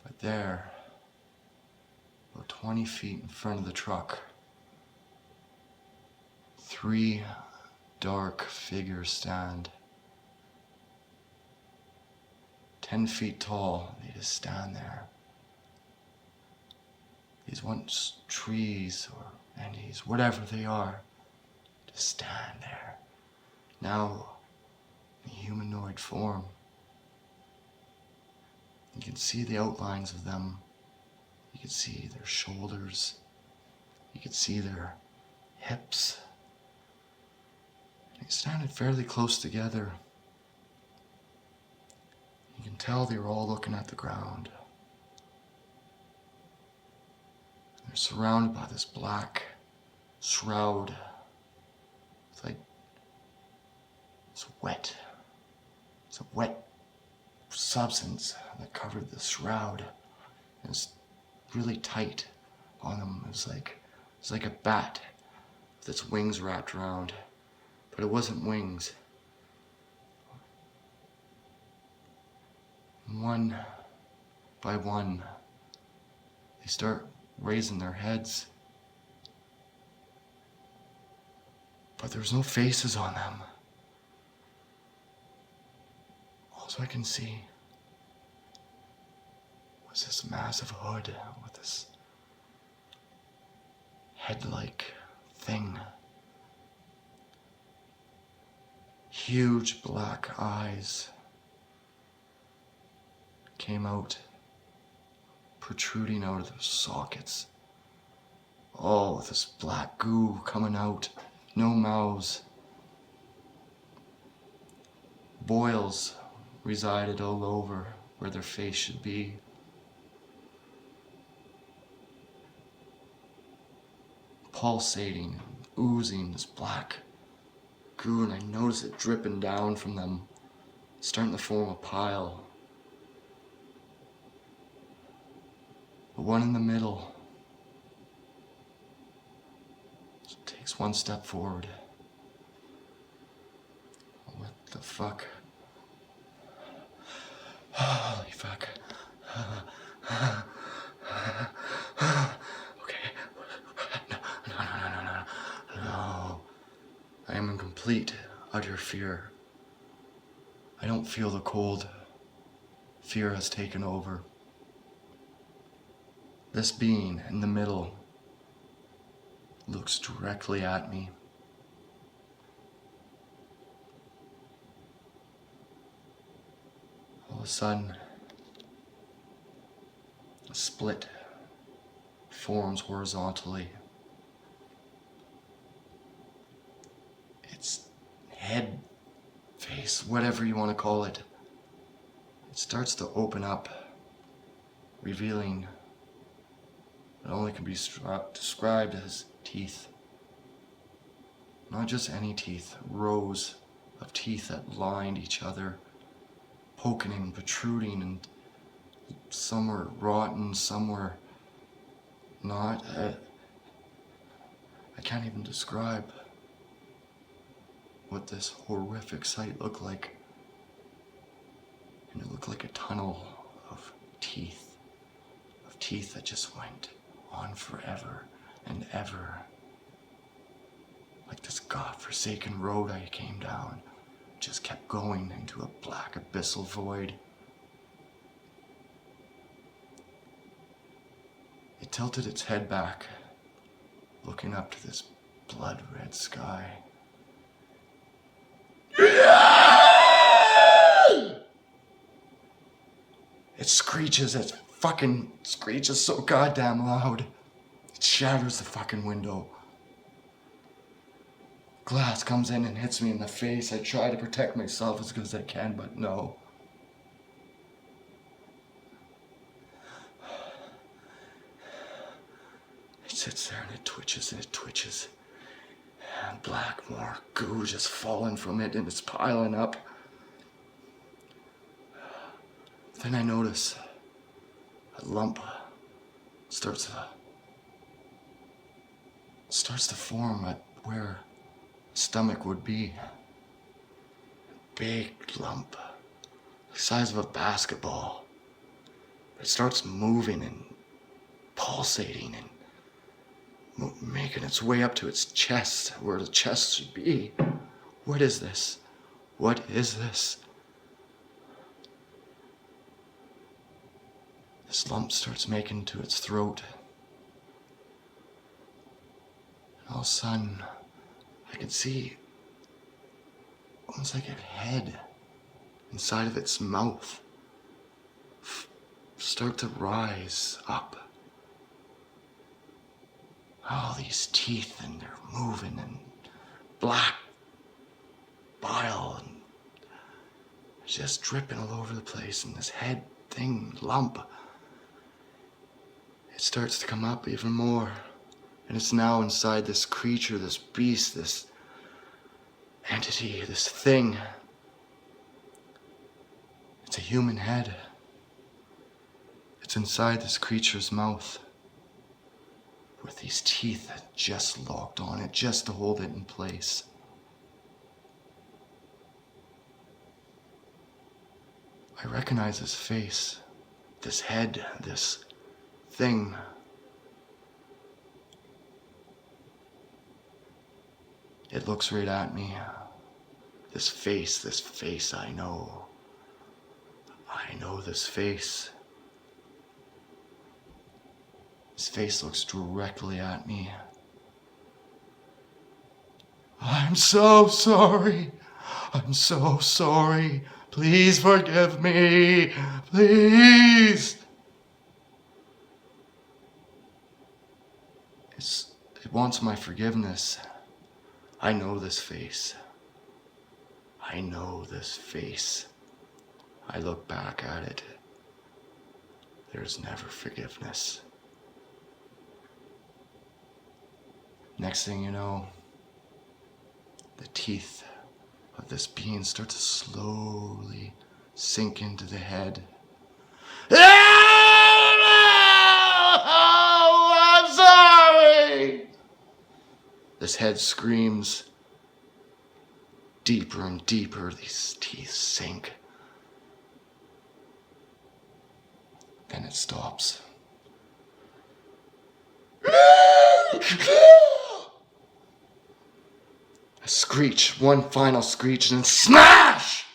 But there, about 20 feet in front of the truck, 3 dark figures stand. 10 feet tall, they just stand there. These once trees or entities, whatever they are, just stand there. Now, in humanoid form. You can see the outlines of them. You can see their shoulders. You can see their hips. They standed fairly close together. You can tell they were all looking at the ground. They're surrounded by this black shroud. It's like, it's wet. It's a wet substance that covered the shroud. It was really tight on them. It was like a bat with its wings wrapped around. But it wasn't wings. One by one, they start raising their heads. But there's no faces on them. All I can see was this massive hood with this head-like thing. Huge black eyes came out, protruding out of their sockets. All with this black goo coming out, no mouths. Boils resided all over where their face should be. Pulsating, oozing this black goo, and I notice it dripping down from them, starting to form a pile. The one in the middle takes one step forward. What the fuck? Holy fuck. Okay. No. I am in complete, utter fear. I don't feel the cold. Fear has taken over. This being in the middle looks directly at me. All of a sudden, A split forms horizontally. Its head, face, whatever you want to call it, it starts to open up, revealing what only can be described as teeth. Not just any teeth, rows of teeth that lined each other, poking and protruding, and some were rotten, some were not. I can't even describe what this horrific sight looked like. And it looked like a tunnel of teeth that just went on forever and ever. Like this godforsaken road I came down, just kept going into a black abyssal void. It tilted its head back, looking up to this blood-red sky. It screeches, it fucking screeches so goddamn loud. It shatters the fucking window. Glass comes in and hits me in the face. I try to protect myself as good as I can, but no. It sits there and it twitches and it twitches. And black, more goo just falling from it and it's piling up. Then I notice a lump starts to form at where the stomach would be. A big lump, the size of a basketball. It starts moving and pulsating and making its way up to its chest, where the chest should be. What is this? What is this? This lump starts making to its throat. And all of a sudden, I can see almost like a head inside of its mouth start to rise up. All these teeth, and they're moving, and black bile, and just dripping all over the place, and this head thing, lump, it starts to come up even more, and it's now inside this creature, this beast, this entity, this thing. It's a human head. It's inside this creature's mouth, with these teeth that just locked on it, just to hold it in place. I recognize his face, this head, this thing. It looks right at me. This face I know. I know this face. His face looks directly at me. I'm so sorry. I'm so sorry. Please forgive me. Please. It wants my forgiveness. I know this face. I know this face. I look back at it. There's never forgiveness. Next thing you know, the teeth of this being start to slowly sink into the head. Oh, I'm sorry! This head screams. Deeper and deeper, these teeth sink. Then it stops. A screech, one final screech, and then smash!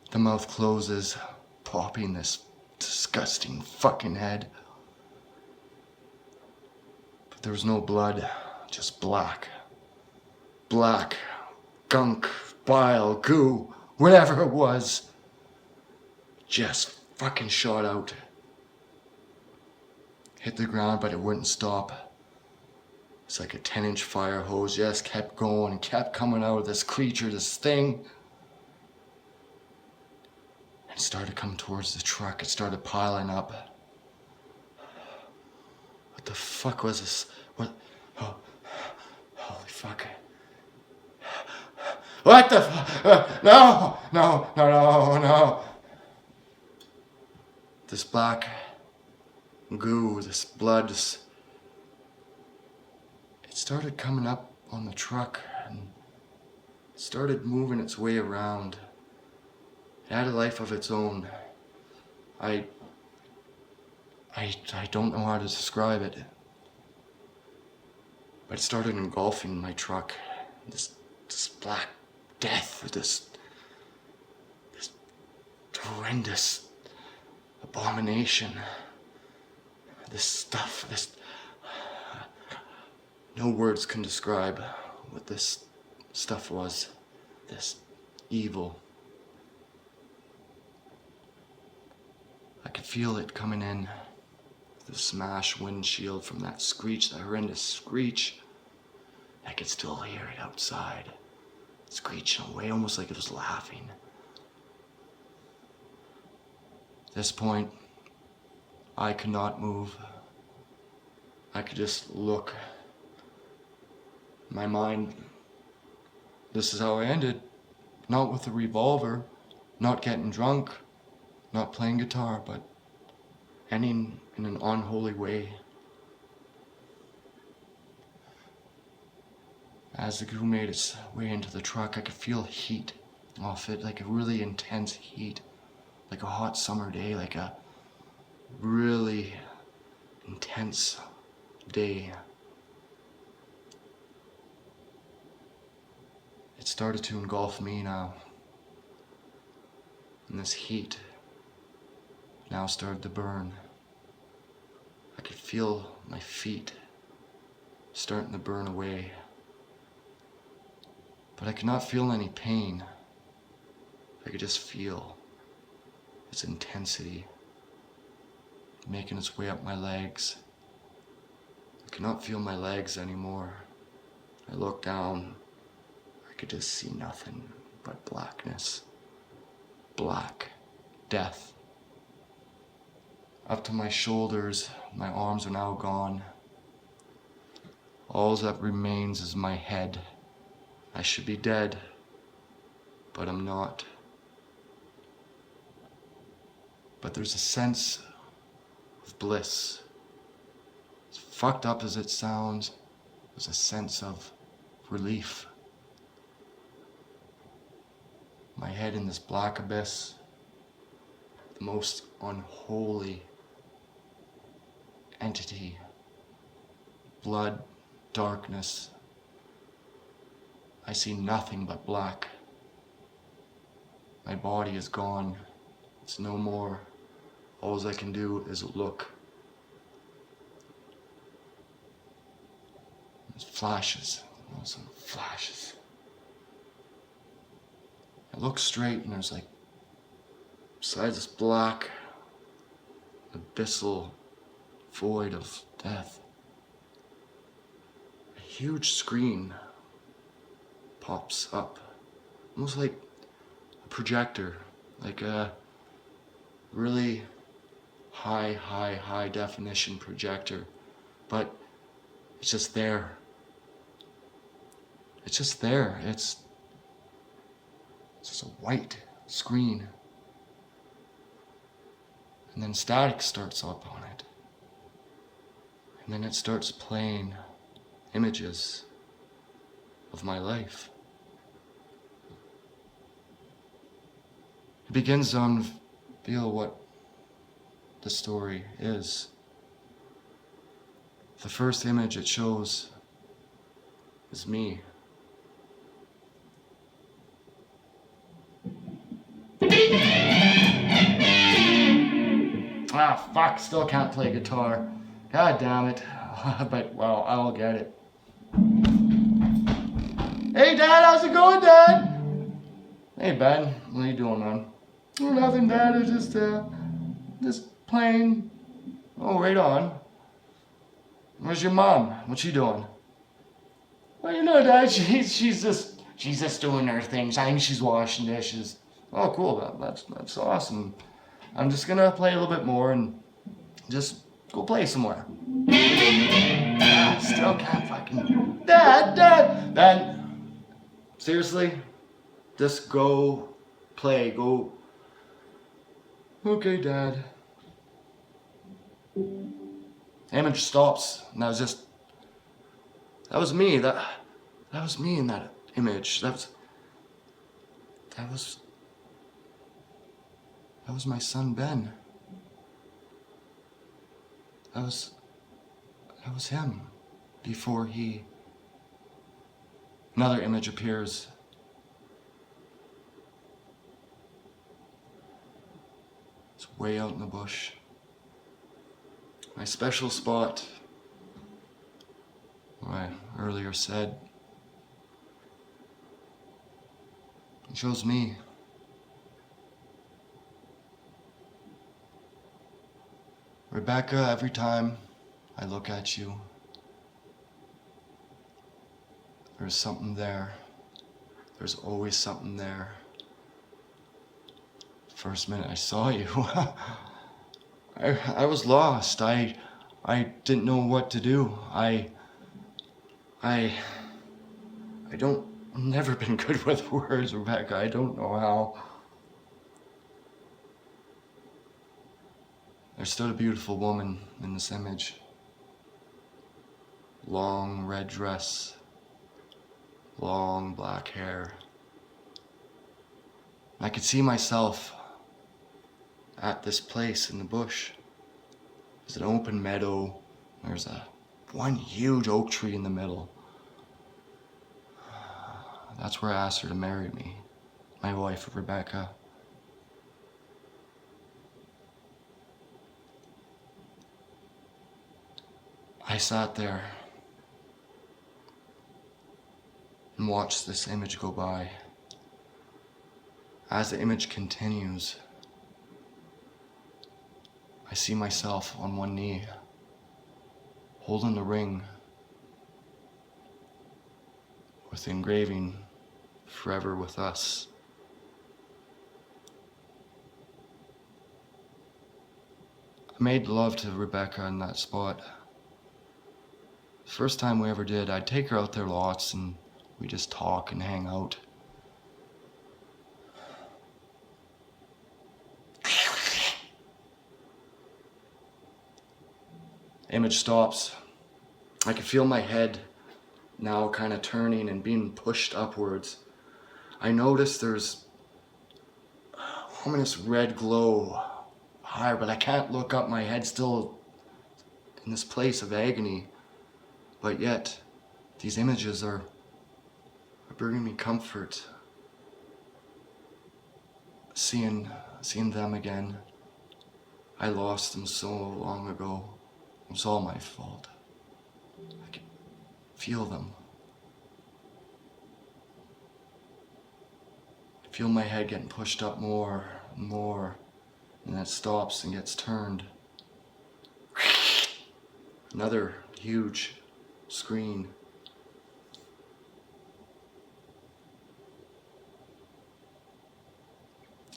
The mouth closes, popping this disgusting fucking head. But there was no blood, just black. Black, gunk, bile, goo, whatever it was. Just fucking shot out. Hit the ground, but it wouldn't stop. It's like a 10-inch fire hose, just kept going and kept coming out of this creature, this thing. And started coming towards the truck. It started piling up. What the fuck was this? What? Oh, holy fuck. What the fuck? No, no, no, no, no. This black goo, this blood, it started coming up on the truck and started moving its way around. It had a life of its own. I don't know how to describe it. But it started engulfing my truck. This black death, this horrendous abomination. This stuff, no words can describe what this stuff was. This evil. I could feel it coming in. The smashed windshield from that screech, that horrendous screech. I could still hear it outside. Screeching away, almost like it was laughing. At this point, I could not move. I could just look. My mind, this is how I ended. Not with a revolver, not getting drunk, not playing guitar, but ending in an unholy way. As the goo made its way into the truck, I could feel heat off it, like a really intense heat, like a hot summer day, like a really intense day. It started to engulf me now, and this heat now started to burn. I could feel my feet starting to burn away, but I could not feel any pain. I could just feel its intensity making its way up my legs. I could not feel my legs anymore. I looked down. I could just see nothing but blackness. Black death. Up to my shoulders, my arms are now gone. All that remains is my head. I should be dead, but I'm not. But there's a sense of bliss. As fucked up as it sounds, there's a sense of relief. My head in this black abyss, the most unholy entity, blood, darkness. I see nothing but black. My body is gone. It's no more. All I can do is look. There's flashes, some flashes. I look straight and there's like, besides this black, abyssal void of death, a huge screen pops up, almost like a projector, like a really high definition projector, but it's just there. It's just there. It's just a white screen. And then static starts up on it. And then it starts playing images of my life. It begins to unveil what the story is. The first image it shows is me. Ah, fuck, still can't play guitar. God damn it. But, well, I'll get it. Hey, Dad, how's it going, Dad? Hey, Ben, what are you doing, man? Nothing, Dad, it's just, Just playing. Oh, right on. Where's your mom? What's she doing? Well, you know, Dad, she's just doing her things. I think she's washing dishes. Oh, cool. That's awesome. I'm just gonna play a little bit more and just go play somewhere. Ah, still can't fucking. Dad. Seriously, just go play. Go. Okay, Dad. Image stops, and that was me. That was me in that image. That was my son Ben. That was him before he. Another image appears. It's way out in the bush. My special spot, where I earlier said, it shows me. Rebecca, every time I look at you, there's something there. There's always something there. First minute I saw you, I was lost. I didn't know what to do. I don't, I've never been good with words, Rebecca. I don't know how. There stood a beautiful woman in this image. Long red dress, long black hair. I could see myself at this place in the bush. There's an open meadow. There's one huge oak tree in the middle. That's where I asked her to marry me, my wife, Rebecca. I sat there and watched this image go by. As the image continues, I see myself on one knee, holding the ring with the engraving, "Forever with us." I made love to Rebecca in that spot. The first time we ever did, I'd take her out there lots and we just talk and hang out. Image stops. I can feel my head now kind of turning and being pushed upwards. I notice there's ominous red glow higher, but I can't look up. My head's still in this place of agony. But yet, these images are bringing me comfort. Seeing them again. I lost them so long ago. It was all my fault. I can feel them. I feel my head getting pushed up more and more, and then it stops and gets turned. Another huge screen.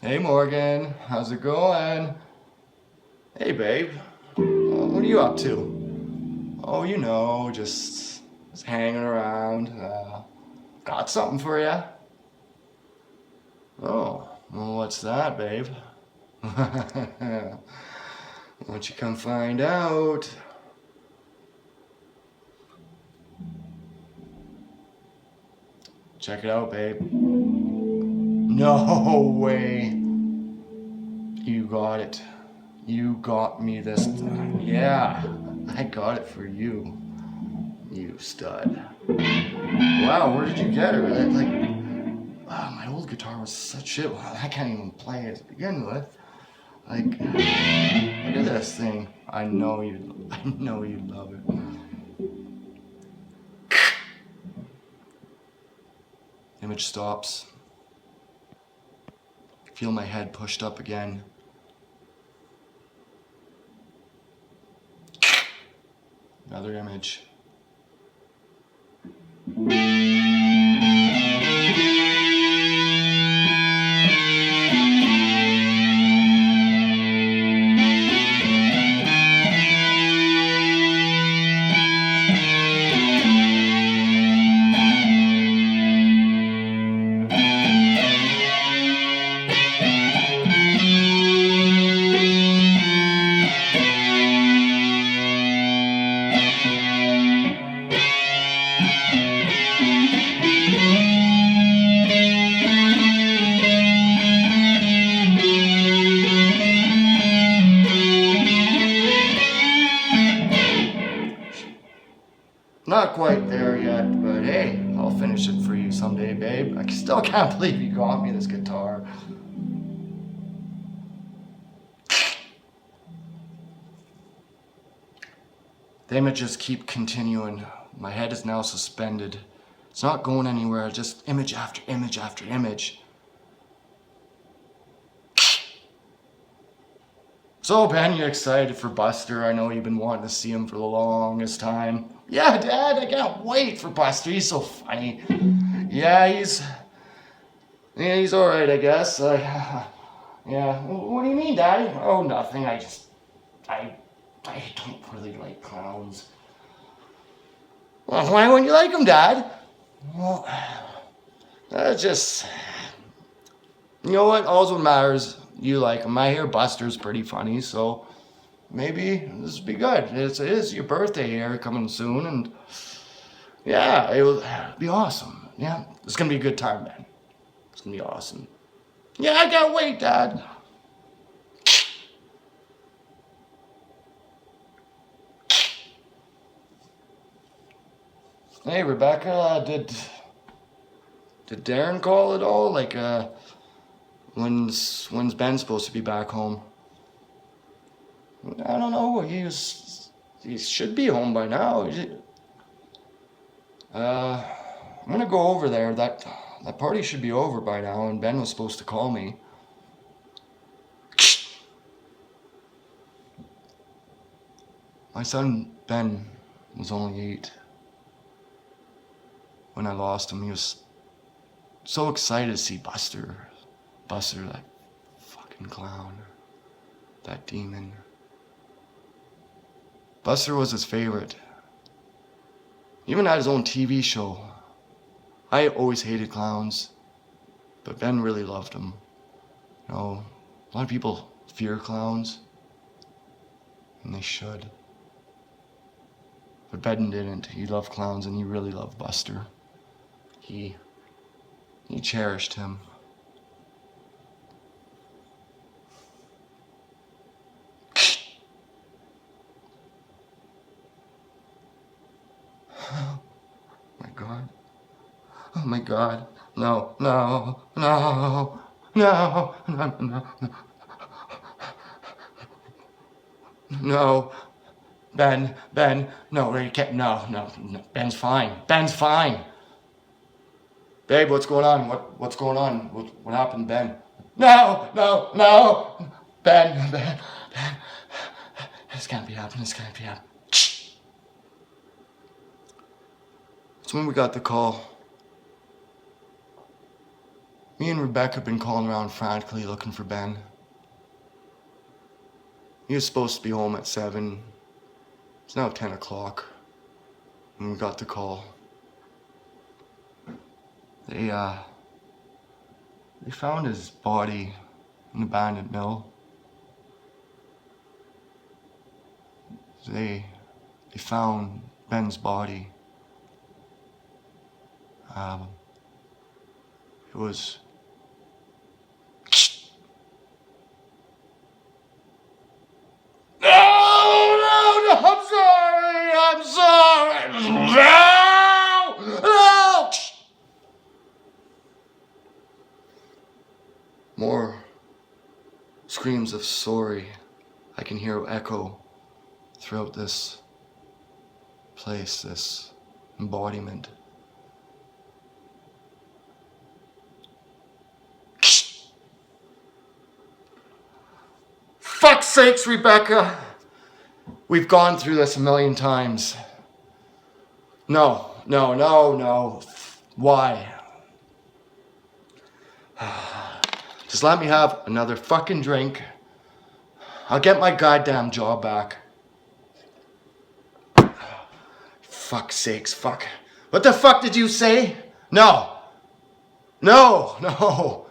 Hey Morgan, how's it going? Hey babe, what are you up to? Oh, you know, just hanging around. Got something for you. Oh, well, what's that, babe? Why don't you come find out? Check it out, babe. No way. You got it. You got me this time. Yeah, I got it for you. You stud. Wow, where did you get her? Wow, my old guitar was such shit. Wow, I can't even play it to begin with. Look at this thing. I know you'd love it. Image stops. I feel my head pushed up again. another image. Not quite there yet, but hey, I'll finish it for you someday, babe. I still can't believe you got me this guitar. The images keep continuing. My head is now suspended. It's not going anywhere, just image after image after image. So, Ben, you excited for Buster? I know you've been wanting to see him for the longest time. Yeah, Dad, I can't wait for Buster. He's so funny. Yeah, he's alright, I guess. Yeah. What do you mean, Daddy? Oh, nothing. I don't really like clowns. Well, why wouldn't you like them, Dad? Well, you know what? All that matters, you like them. I hear Buster's pretty funny, so maybe this will be good. It is your birthday here coming soon, and yeah, it will be awesome. Yeah, it's gonna be a good time, man. It's gonna be awesome. Yeah, I can't wait, Dad. Hey, Rebecca, did Darren call at all? Like, when's Ben supposed to be back home? I don't know. He should be home by now. I'm gonna go over there. That party should be over by now, and Ben was supposed to call me. My son Ben was only 8 when I lost him. He was so excited to see Buster, that fucking clown, that demon. Buster was his favorite. He even had his own TV show. I always hated clowns, but Ben really loved them. You know, a lot of people fear clowns, and they should. But Ben didn't. He loved clowns, and he really loved Buster. He cherished him. Oh my God. No. No. Ben, no, you can't, no. Ben's fine. Babe, what's going on? What's going on? What happened, Ben? No. Ben. This can't be happening. That's when we got the call. Me and Rebecca have been calling around frantically looking for Ben. He was supposed to be home at 7. It's now 10 o'clock. And we got the call. They found his body in an abandoned mill. They found Ben's body. It was No, I'm sorry. No. More screams of sorry. I can hear echo throughout this place, this embodiment. Fuck's sakes, Rebecca. We've gone through this a million times. No, no, no, no. Why? Just let me have another fucking drink. I'll get my goddamn job back. Fuck's sakes, fuck. What the fuck did you say? No. No, no.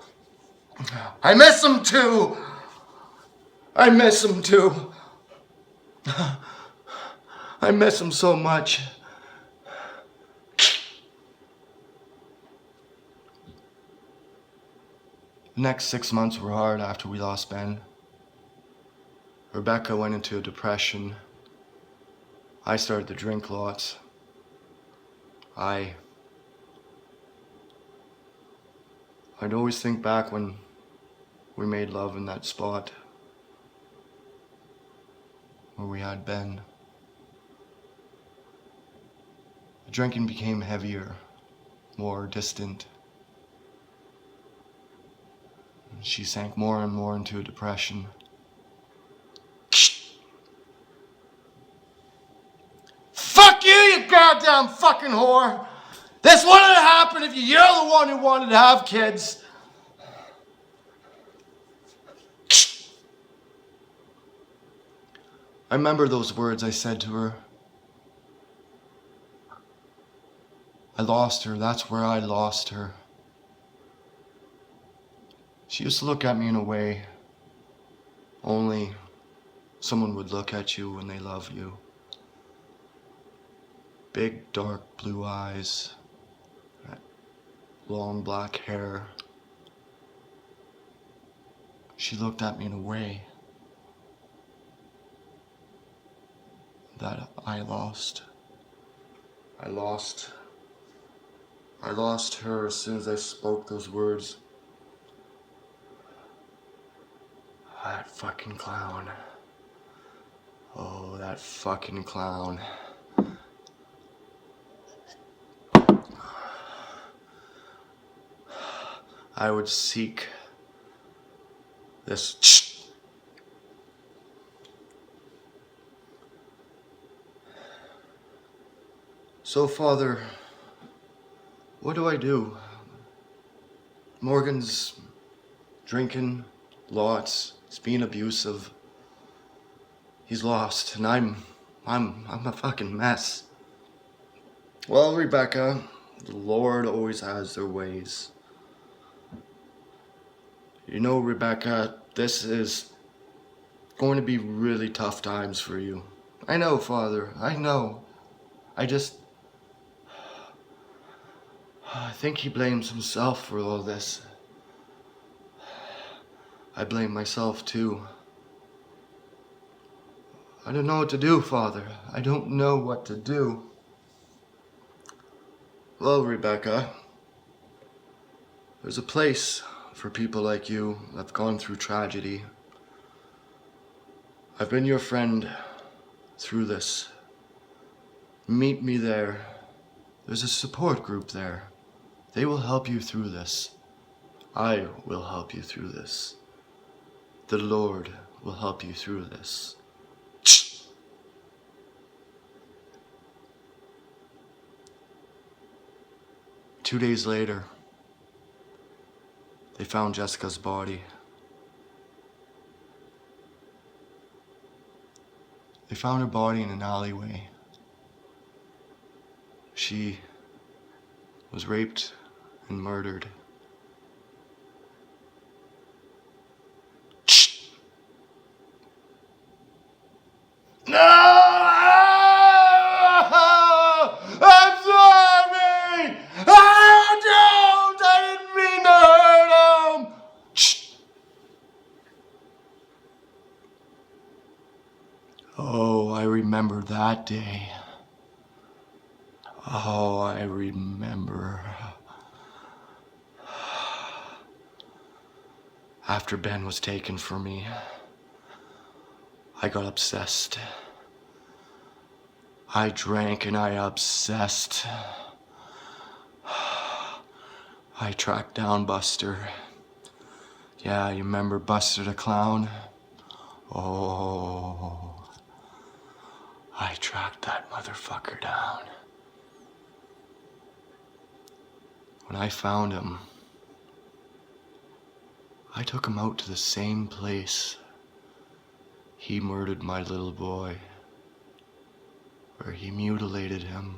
I miss him too. I miss him too. I miss him so much. The next 6 months were hard after we lost Ben. Rebecca went into a depression. I started to drink lots. I'd always think back when we made love in that spot where we had Ben. The drinking became heavier, more distant. She sank more and more into a depression. Fuck you, you goddamn fucking whore! This wouldn't have happened if you're the one who wanted to have kids. I remember those words I said to her. I lost her, that's where I lost her. She used to look at me in a way only someone would look at you when they love you. Big, dark blue eyes, long black hair. She looked at me in a way that I lost. I lost her as soon as I spoke those words. That fucking clown. Oh, that fucking clown. I would seek this. So, Father, what do I do? Morgan's drinking lots. He's being abusive. He's lost, and I'm a fucking mess. Well, Rebecca, the Lord always has their ways. You know, Rebecca, this is going to be really tough times for you. I know, Father, I know. I think he blames himself for all this. I blame myself too. I don't know what to do, Father. I don't know what to do. Well, Rebecca, there's a place for people like you that've gone through tragedy. I've been your friend through this. Meet me there. There's a support group there. They will help you through this. I will help you through this. The Lord will help you through this. 2 days later, they found Jessica's body. They found her body in an alleyway. She was raped and murdered. No! I'm sorry! I didn't mean to hurt him! Oh, I remember that day. Oh, I remember. After Ben was taken from me, I got obsessed. I drank and I obsessed. I tracked down Buster. Yeah, you remember Buster the Clown? Oh, I tracked that motherfucker down. When I found him, I took him out to the same place he murdered my little boy, where he mutilated him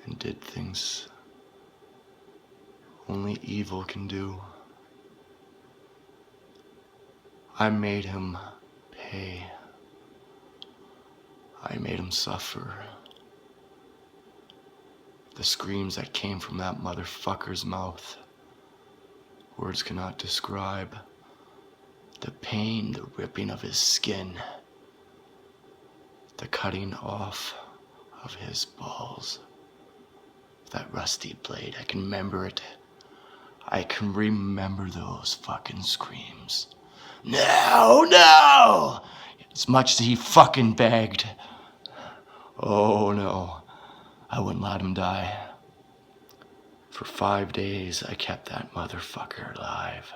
and did things only evil can do. I made him pay. I made him suffer. The screams that came from that motherfucker's mouth, words cannot describe. The pain, the ripping of his skin, the cutting off of his balls. That rusty blade, I can remember it. I can remember those fucking screams. No, no! As much as he fucking begged. Oh no, I wouldn't let him die. For 5 days, I kept that motherfucker alive.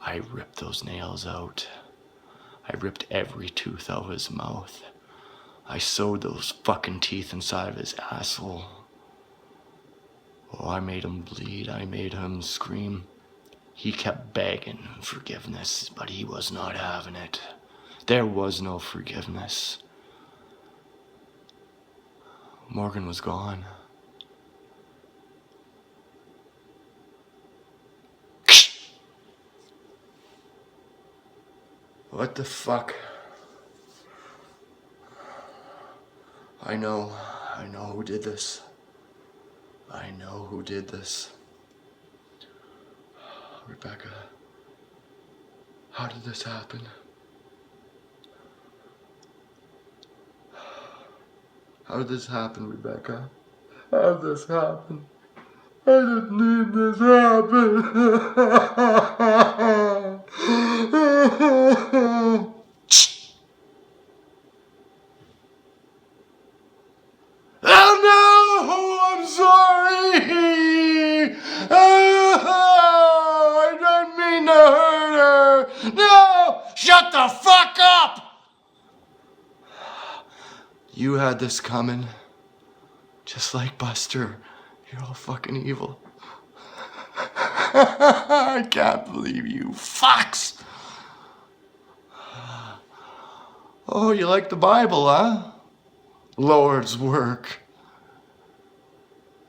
I ripped those nails out. I ripped every tooth out of his mouth. I sewed those fucking teeth inside of his asshole. Oh, I made him bleed. I made him scream. He kept begging forgiveness, but he was not having it. There was no forgiveness. Morgan was gone. What the fuck? I know who did this. I know who did this. Rebecca, how did this happen? How did this happen, Rebecca? How did this happen? I didn't need this to happen. Oh no! I'm sorry! Oh, I didn't mean to hurt her! No! Shut the fuck up! You had this coming. Just like Buster. You're all fucking evil. I can't believe you fucks! Oh, you like the Bible, huh? Lord's work.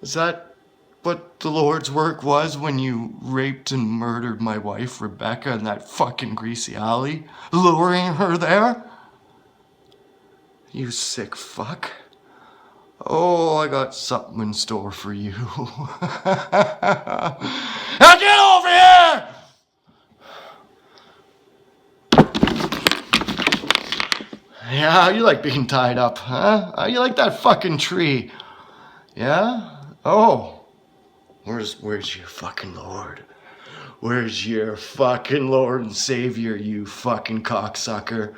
Is that what the Lord's work was when you raped and murdered my wife, Rebecca, in that fucking greasy alley? Luring her there? You sick fuck. Oh, I got something in store for you. Now get over here! Yeah, you like being tied up, huh? You like that fucking tree. Yeah? Oh. Where's your fucking Lord? Where's your fucking Lord and Savior, you fucking cocksucker?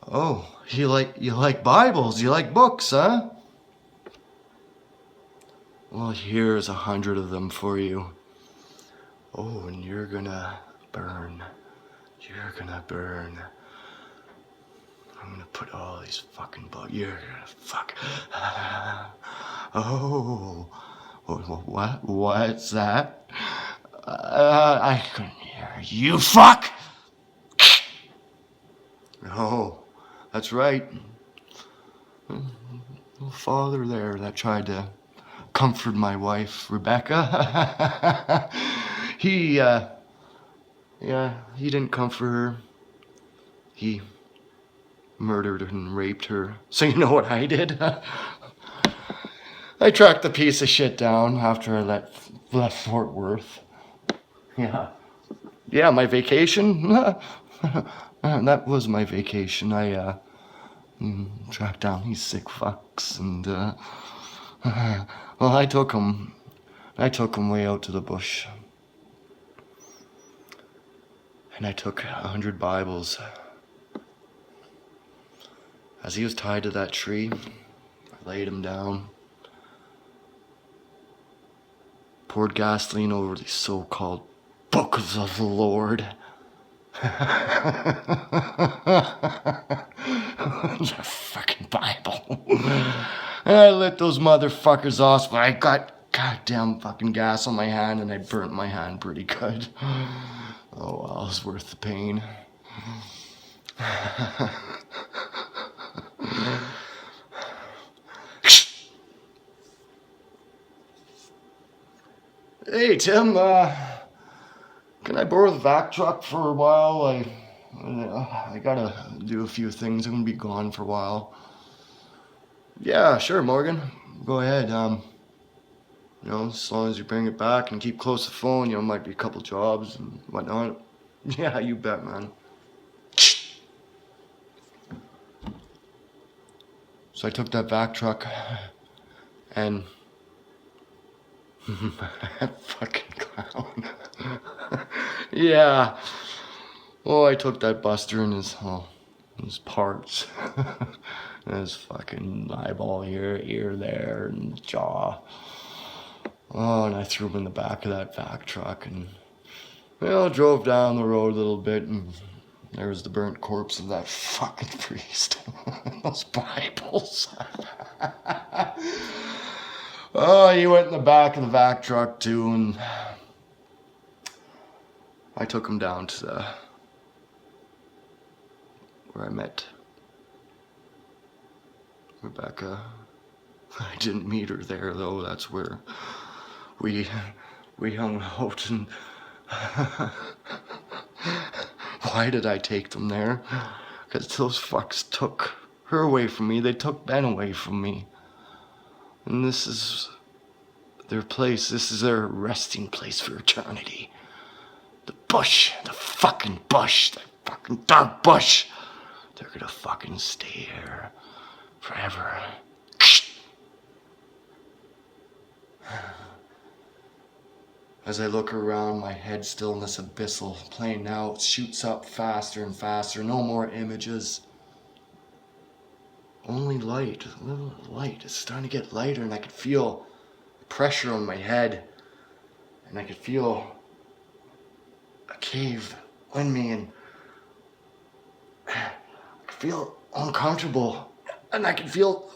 Oh, you like Bibles, you like books, huh? Well, here's 100 of them for you. Oh, and you're gonna burn. You're gonna burn. I'm gonna put all these fucking books. You're gonna fuck. Oh, what's that? I couldn't hear you. Fuck! Oh, that's right. Little father there that tried to comfort my wife, Rebecca. He didn't comfort her. He murdered and raped her. So you know what I did? I tracked the piece of shit down after I left Fort Worth. Yeah, my vacation. That was my vacation. I tracked down these sick fucks, and well, I took him way out to the bush, and I took 100 Bibles. As he was tied to that tree, I laid him down, poured gasoline over the so-called books of the Lord. The fucking Bible. And I lit those motherfuckers off, but I got goddamn fucking gas on my hand and I burnt my hand pretty good. Oh well, it was worth the pain. Hey Tim, can I borrow the vac truck for a while? I gotta do a few things. I'm gonna be gone for a while. Yeah, sure, Morgan. Go ahead. As long as you bring it back and keep close to the phone, might be a couple jobs and whatnot. Yeah, you bet, man. So I took that vac truck and fucking clown. Yeah. Oh, I took that Buster and his parts. His fucking eyeball here, ear there, and jaw. Oh, and I threw him in the back of that vac truck and, drove down the road a little bit and there was the burnt corpse of that fucking priest. Those Bibles. Oh, he went in the back of the vac truck too, and I took him down to where I met Rebecca. I didn't meet her there though. That's where we hung out. And why did I take them there? Because those fucks took her away from me. They took Ben away from me. And this is their place. This is their resting place for eternity. The bush. The fucking bush. The fucking dark bush. They're gonna fucking stay here forever. As I look around, my head still in this abyssal plane now. It shoots up faster and faster. No more images. Only light. A little light. It's starting to get lighter and I could feel pressure on my head. And I could feel a cave in me and I could feel uncomfortable. And I could feel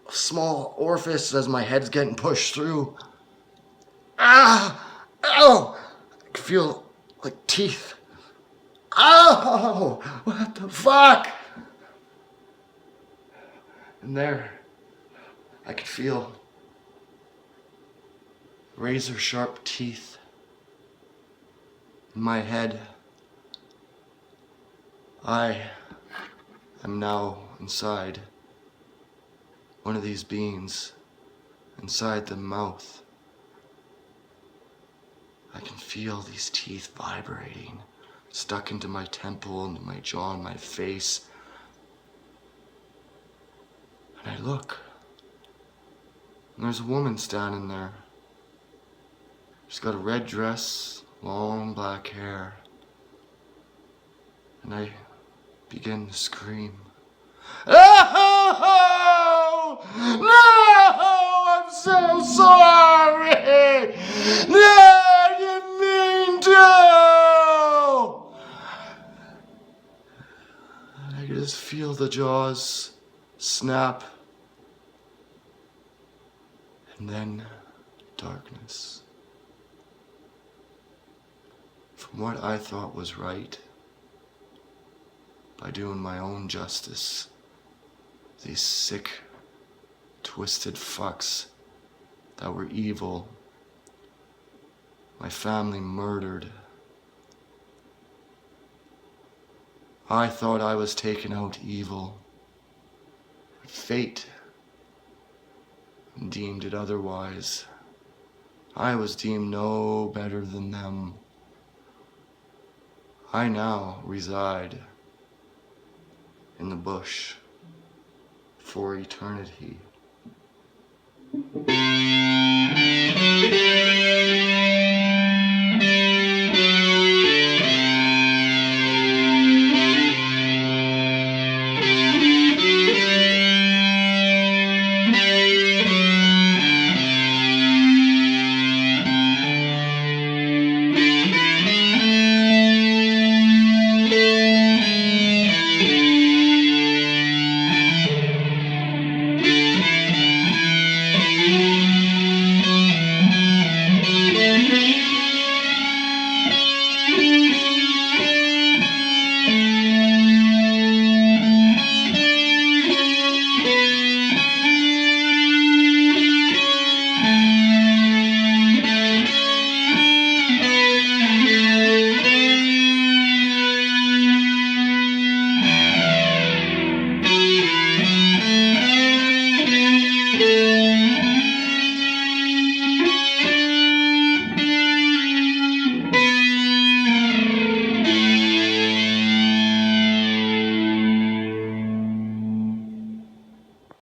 a small orifice as my head's getting pushed through. Ah! Ow! I could feel like teeth. Ow! What the fuck? And there, I could feel razor sharp teeth in my head. I am now inside one of these beings, inside the mouth. I can feel these teeth vibrating, stuck into my temple, into my jaw, and my face. And I look, and there's a woman standing there. She's got a red dress, long black hair. And I begin to scream. Oh! No! I'm so sorry! No! I didn't mean to! I could just feel the jaws snap. And then darkness. From what I thought was right, by doing my own justice, these sick, twisted fucks that were evil, my family murdered. I thought I was taking out evil. Fate deemed it otherwise. I was deemed no better than them. I now reside in the bush for eternity.